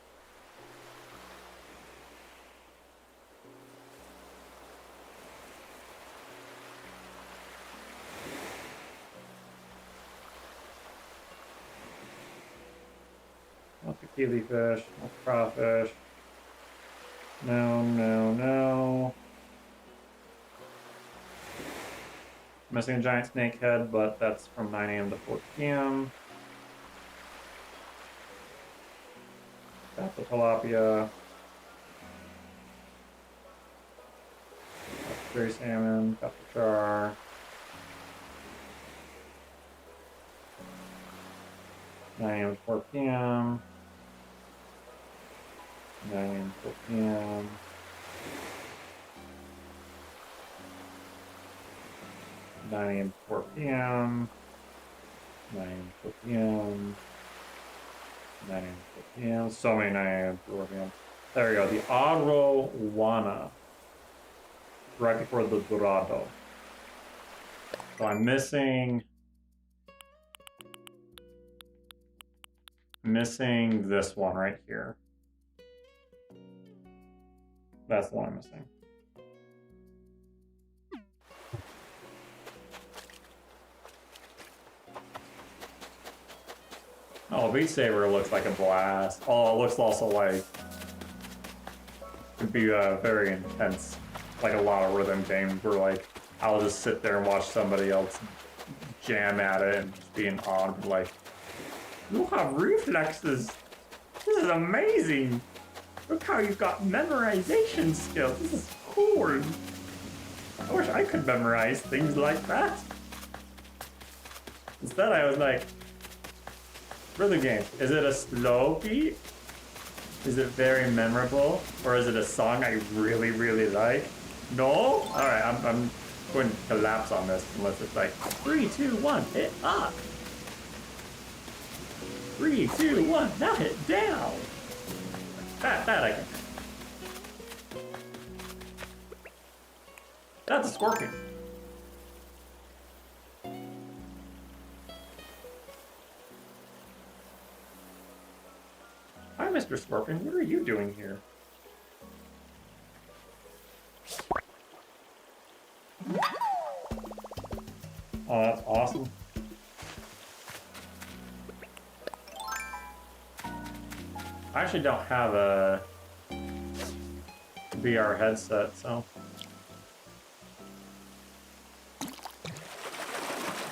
Not the killifish, not the crawfish. No. Missing a giant snakehead, but that's from 9 AM to 4 PM. Got the tilapia. Got the gray salmon, got the char. 9 AM to 4 PM. 9 AM to 4 PM. 9 AM to 4 PM. 9 AM to 4 PM. 9 AM to 4 PM. So many 9 AM to 4 PM. There we go. The Arowana. Right before the Dorado. So I'm missing this one right here. That's the one I'm missing. Oh, Beat Saber looks like a blast. Oh, it looks also like it'd be very intense, like a lot of rhythm games where like I'll just sit there and watch somebody else jam at it and just be in awe and be like, you have reflexes. This is amazing. Look how you've got memorization skills. This is cool. I wish I could memorize things like that. Instead, I was like, rhythm game, is it a slow beat? Is it very memorable? Or is it a song I really, really like? No? Alright, I'm going to collapse on this unless it's like 3, 2, 1, hit up. 3, 2, 1, now hit down. That I can. That's a scorpion. Hi, Mr. Scorpion. What are you doing here? Oh, that's awesome. I actually don't have a VR headset, so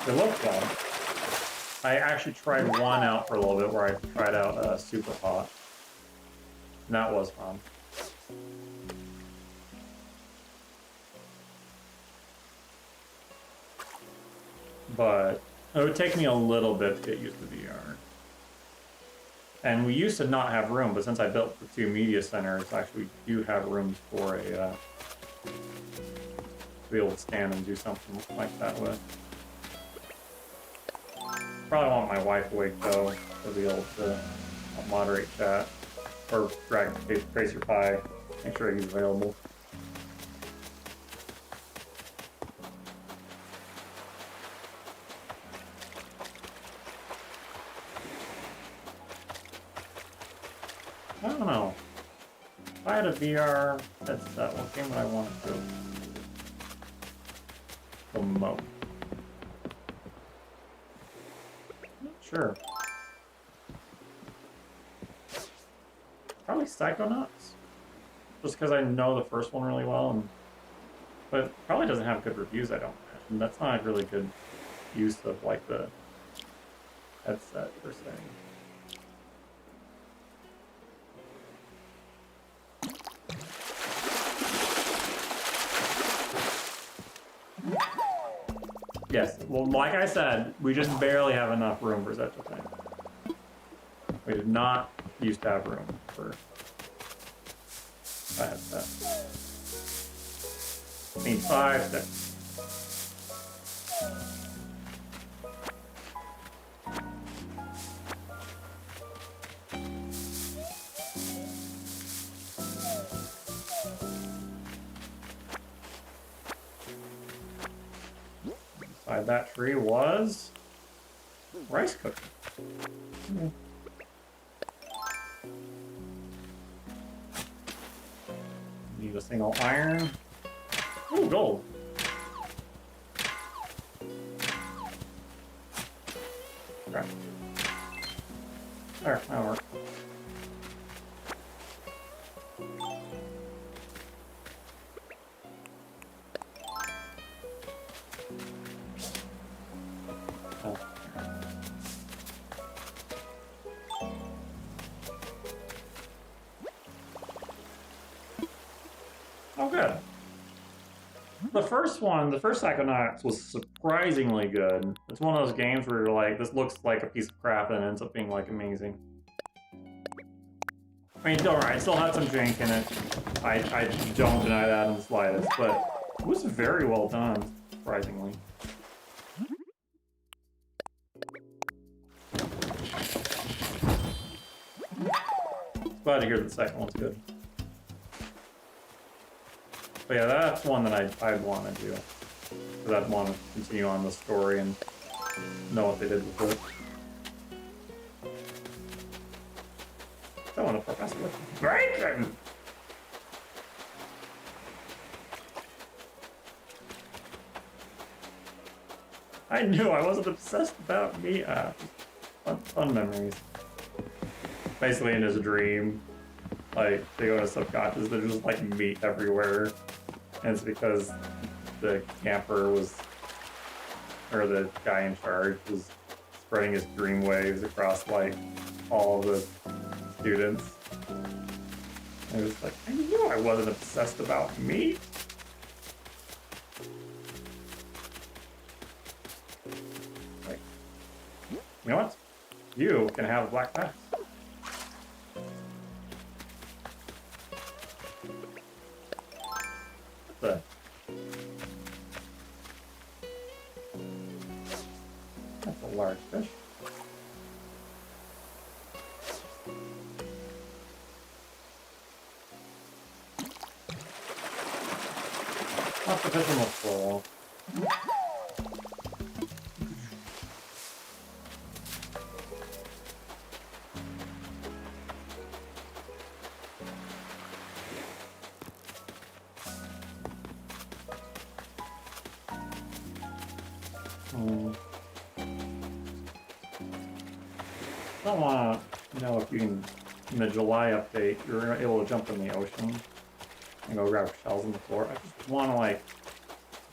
it looked fun. I actually tried one out for a little bit where I tried out Super Hot. And that was fun. But it would take me a little bit to get used to VR. And we used to not have room, but since I built the 2 media centers, actually we do have rooms for a to be able to stand and do something like that with. Probably want my wife awake though to be able to moderate chat or drag Tracer Pi, make sure he's available. I don't know. If I had a VR headset, what game would I want to do the most? Not sure. Probably Psychonauts. Just because I know the first one really well, but it probably doesn't have good reviews, I don't imagine. That's not a really good use of like the headset per se. Yes, well, like I said, we just barely have enough room for such a thing. We did not used to have room for a headset. Need 5 sticks. Inside that tree was rice cooker. Need a single iron. Ooh, gold. Okay. There, that'll work. Oh, good. The first one, the first Psychonauts was surprisingly good. It's one of those games where you're like, this looks like a piece of crap and it ends up being like amazing. I mean, alright, it still had some jank in it. I don't deny that in the slightest, but it was very well done, surprisingly. Glad to hear that the second one's good. But yeah, that's one that I'd want to do. Because I'd want to continue on the story and know what they did with it. I want to professor with bacon! I knew I wasn't obsessed about meat. Fun memories. basically in his dream, like they go to subconscious, there's just like meat everywhere. And it's because the camper was, or the guy in charge was spreading his dream waves across like all the students. And it was like, I knew I wasn't obsessed about meat. Like, you know what? You can have a black pass. That's a large fish. Lots of fish on the floor. I don't want to know if you can, in the July update, you're able to jump in the ocean and go grab shells on the floor. I just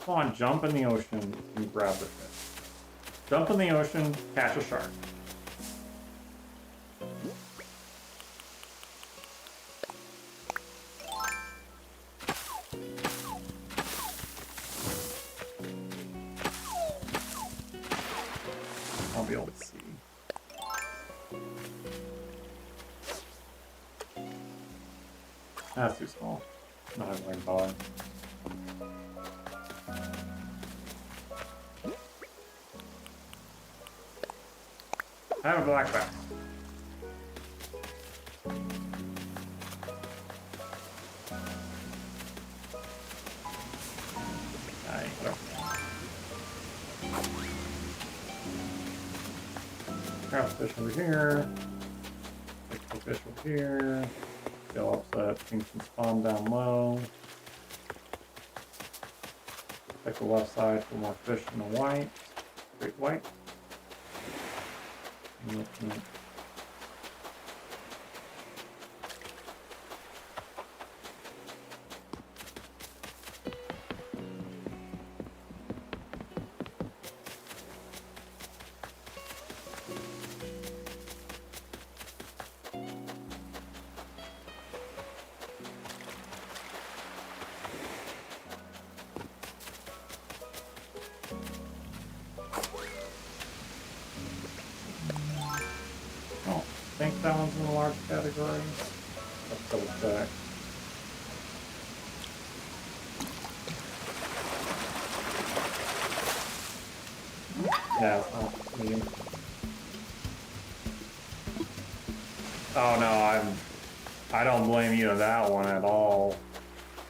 want to jump in the ocean and grab the fish. Jump in the ocean, catch a shark. I'll be able to see. That's too small. Not even going to bother. I have a black bass. Grab the fish over here. Take the fish over here. Go up so that things can spawn down low. Check the left side for more fish in the white. Great white. I think that one's in the large category. Let's double check. Yeah, it's not medium. Oh no, I don't blame you on that one at all.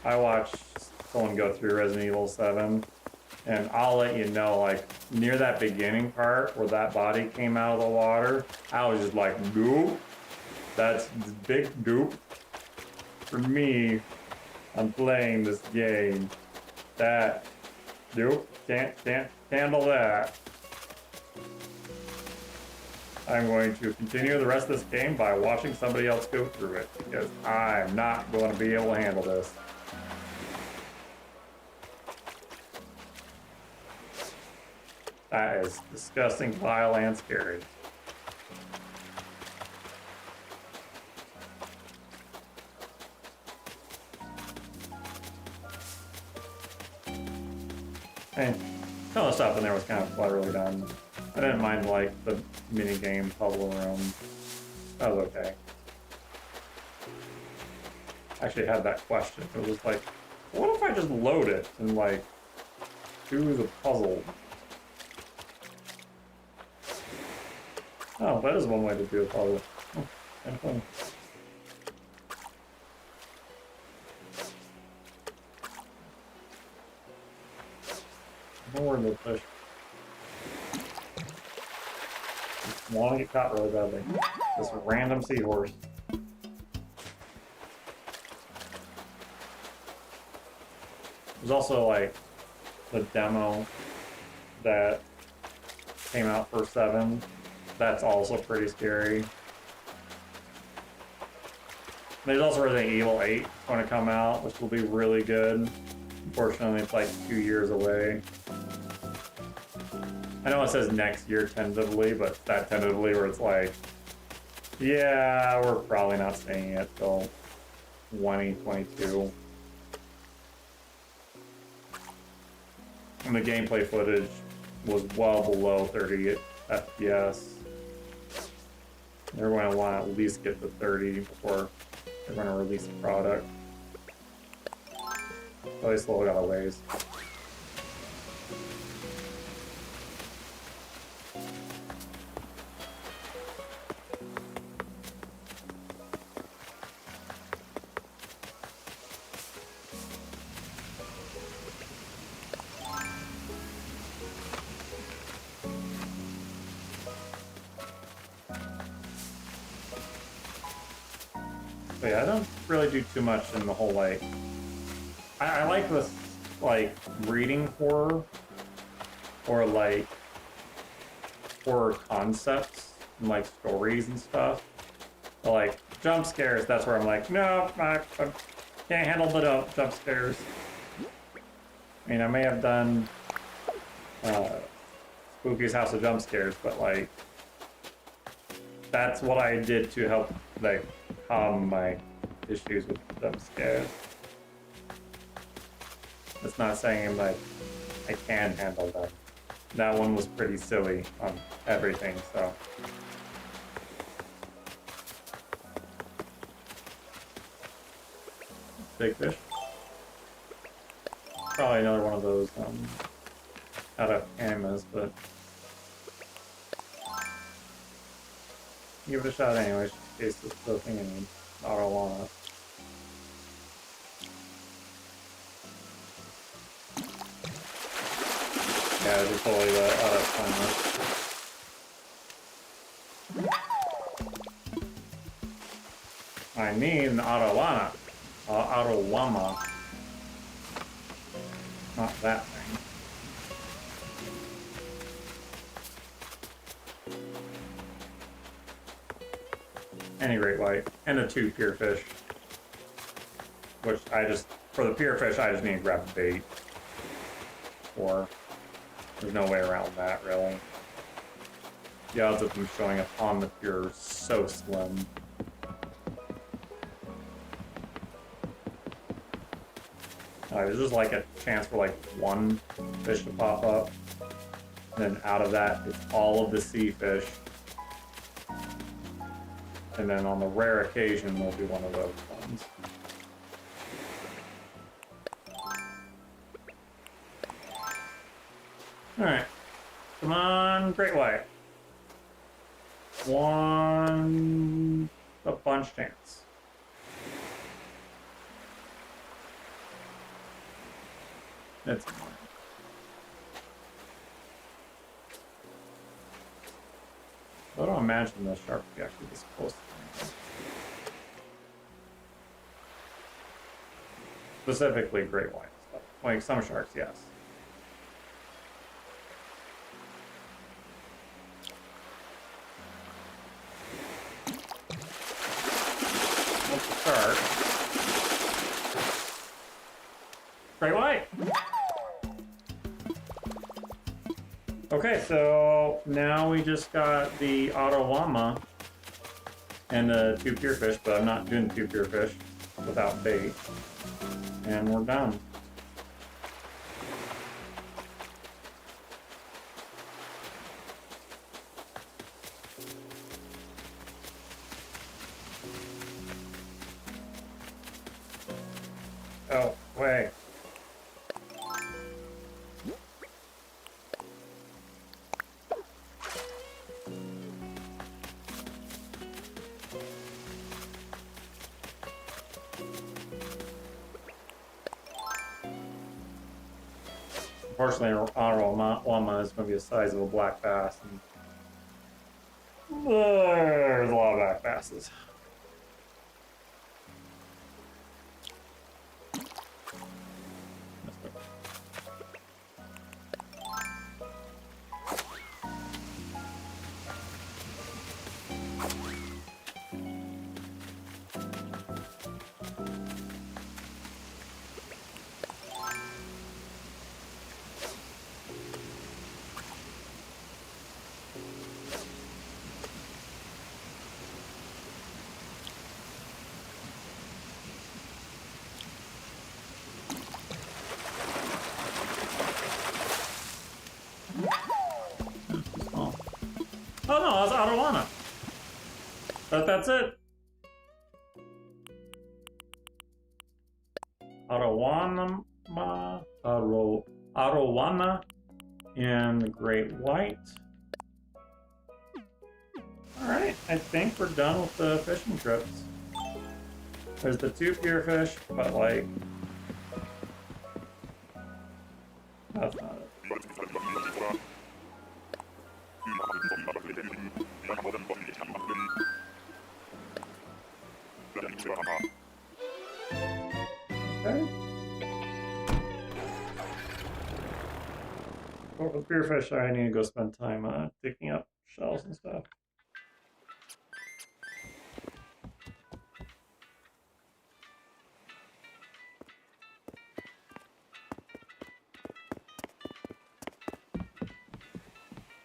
I watched someone go through Resident Evil 7, and I'll let you know, like, near that beginning part where that body came out of the water, I was just like, nope. That's big goop. For me, I'm playing this game. That, nope, can't handle that. I'm going to continue the rest of this game by watching somebody else go through it, because I'm not going to be able to handle this. That is disgusting, vile, and scary. And some of the stuff in there was kind of cleverly done. I didn't mind, like, the mini-game puzzle room. That was okay. I actually had that question. It was like, what if I just load it and, like, do the puzzle? Oh, that is one way to do a puzzle. Oh, kind of fun. More in the fish. Just want to get caught really badly. This random seahorse. There's also like the demo that came out for 7. That's also pretty scary. There's also Resident Evil 8 going to come out, which will be really good. Unfortunately, it's like 2 years away. I know it says next year tentatively, but that tentatively where it's like, yeah, we're probably not seeing it till 2022. And the gameplay footage was well below 30 FPS. They're going to want to at least get to 30 before they're going to release the product. So they still got a ways. But yeah, I don't really do too much in the whole, like, I like this, like, reading horror, or, like, horror concepts, and, like, stories and stuff. But, like, jump scares, that's where I'm like, no, I can't handle the jump scares. I mean, I may have done Spooky's House of Jump Scares, but, like, that's what I did to help, like, calm my issues with jump scares. That's not saying, like, I can handle them. That one was pretty silly on everything, so. Big fish. Probably another one of those out of animas, but give it a shot anyway, just in case it's still thinking marijuana. Yeah, just totally the out of timer. I need an Arowana. Arowama. Not that thing. Any great white. And the 2 pure fish. Which I just, for the pure fish, I just need to grab the bait. Or, there's no way around that, really. The odds of them showing up on the pure are so slim. There's just like a chance for like 1 fish to pop up. And then out of that, it's all of the sea fish. And then on the rare occasion, there'll be one of those ones. Alright. Come on, great white. 1 a bunch chance. That's fine. I don't imagine the shark would be actually this close to me. Specifically great white stuff. Like some sharks, yes. What's the shark? Great white! Okay, so now we just got the Arowama and the 2 pure fish, but I'm not doing the 2 pure fish without bait. And we're done. Oh, wait. Unfortunately, Arowama is going to be the size of a black bass, and there's a lot of black basses. arowana. But that's it. Arowana and the great white. Alright, I think we're done with the fishing trips. There's the 2 pierfish, but like... that's not it. Okay. Well, for spearfish, I need to go spend time picking up shells and stuff.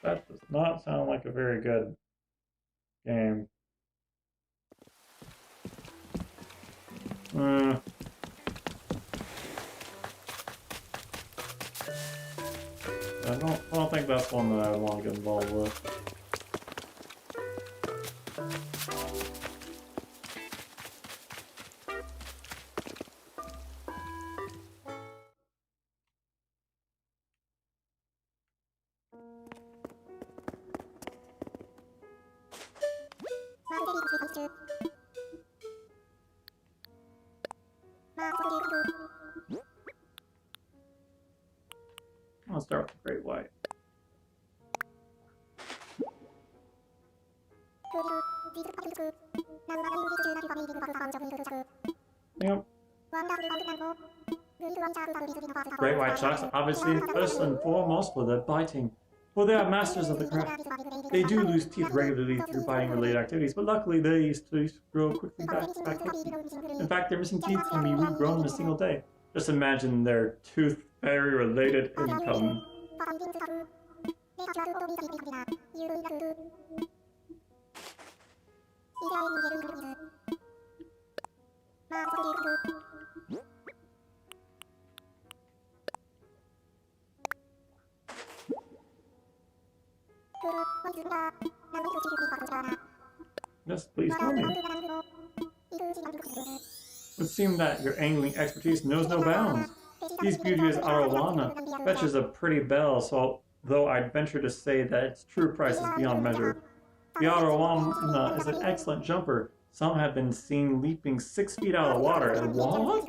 That does not sound like a very good game. I don't think that's one that I want to get involved with. I'll start with the great white. Yep. Great white sharks are obviously first and foremost for their biting. For they are masters of the craft. They do lose teeth regularly through biting-related activities, but luckily these teeth grow quickly back quickly. In fact, their missing teeth can be regrown in a single day. Just imagine their tooth fairy-related income. Yes, please tell me. It would seem that your angling expertise knows no bounds. These beauties arowana fetches a pretty bell, so though I'd venture to say that its true price is beyond measure. The arowana is an excellent jumper. Some have been seen leaping 6 feet out of the water, and what?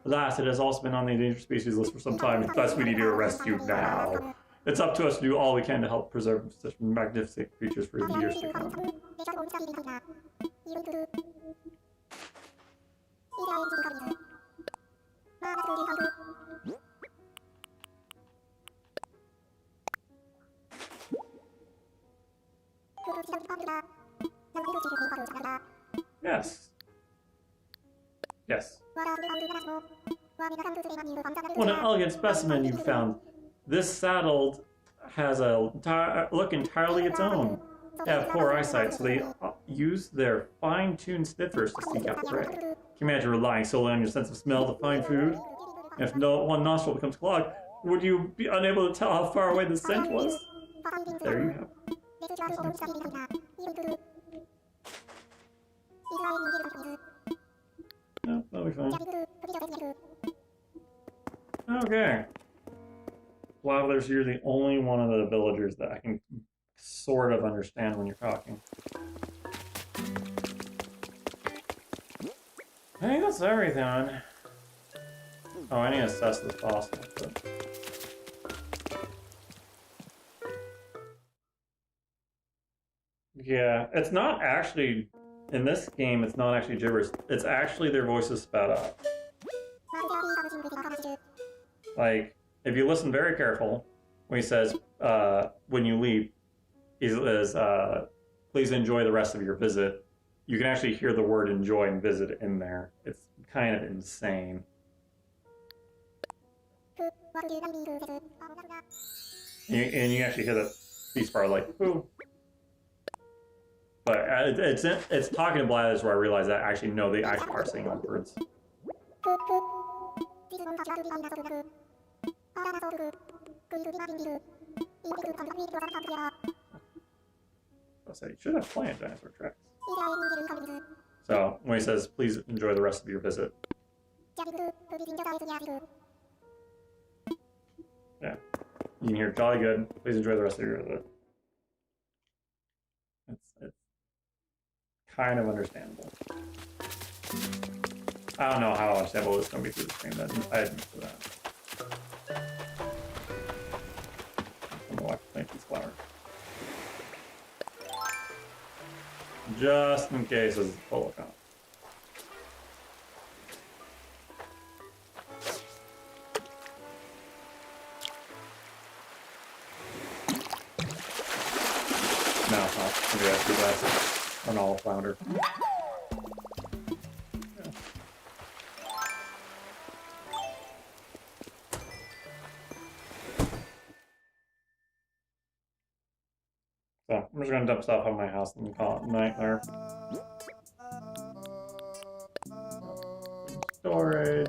Alas, it has also been on the endangered species list for some time, thus we need to arrest you now. It's up to us to do all we can to help preserve such magnificent creatures for years to come. Yes. Yes. What an elegant specimen you've found. This saddle has a look entirely its own. They have poor eyesight, so they use their fine-tuned sniffers to seek out prey. Can you imagine relying solely on your sense of smell to find food? And if one nostril becomes clogged, would you be unable to tell how far away the scent was? There you have it. No, that'll be fine. Okay. Waddlers, you're the only one of the villagers that I can sort of understand when you're talking. I think that's everything. Oh, I need to assess this fossil. But... yeah, it's not actually, in this game, it's not actually gibberish. It's actually their voices sped up. Like, if you listen very careful, when he says, when you leave, he says, please enjoy the rest of your visit. You can actually hear the word enjoy and visit in there. It's kind of insane. And you actually hear the speech part like, ooh. But it's talking to Blathers where I realize that actually, no, they actually are saying words. I said, you should have planned dinosaur tracks. So when he says, please enjoy the rest of your visit. Yeah, you can hear jolly good. Please enjoy the rest of your visit. It's kind of understandable. I don't know how understandable it's going to be through the stream. I admit to that. I'm going to watch plant these flowers. Just in case it's full account. No, it's not. Maybe I have two glasses. An all flounder. Yeah. So I'm just gonna dump stuff on my house and call it night there. Storage.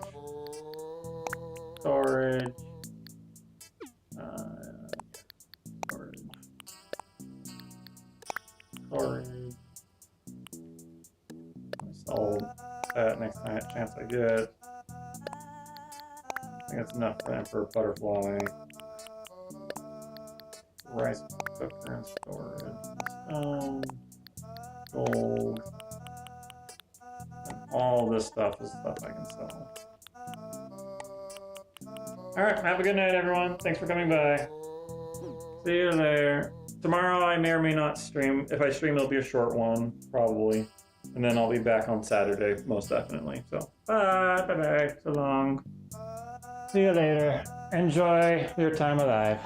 Storage. Storage. Storage. I'll that next chance I get. I think that's enough for a butterfly. Rice cooker and storage. Stone. Gold. And all this stuff is stuff I can sell. Alright, have a good night, everyone. Thanks for coming by. See you later. Tomorrow I may or may not stream. If I stream, it'll be a short one, probably. And then I'll be back on Saturday, most definitely. So, bye-bye. So long. See you later. Enjoy your time alive.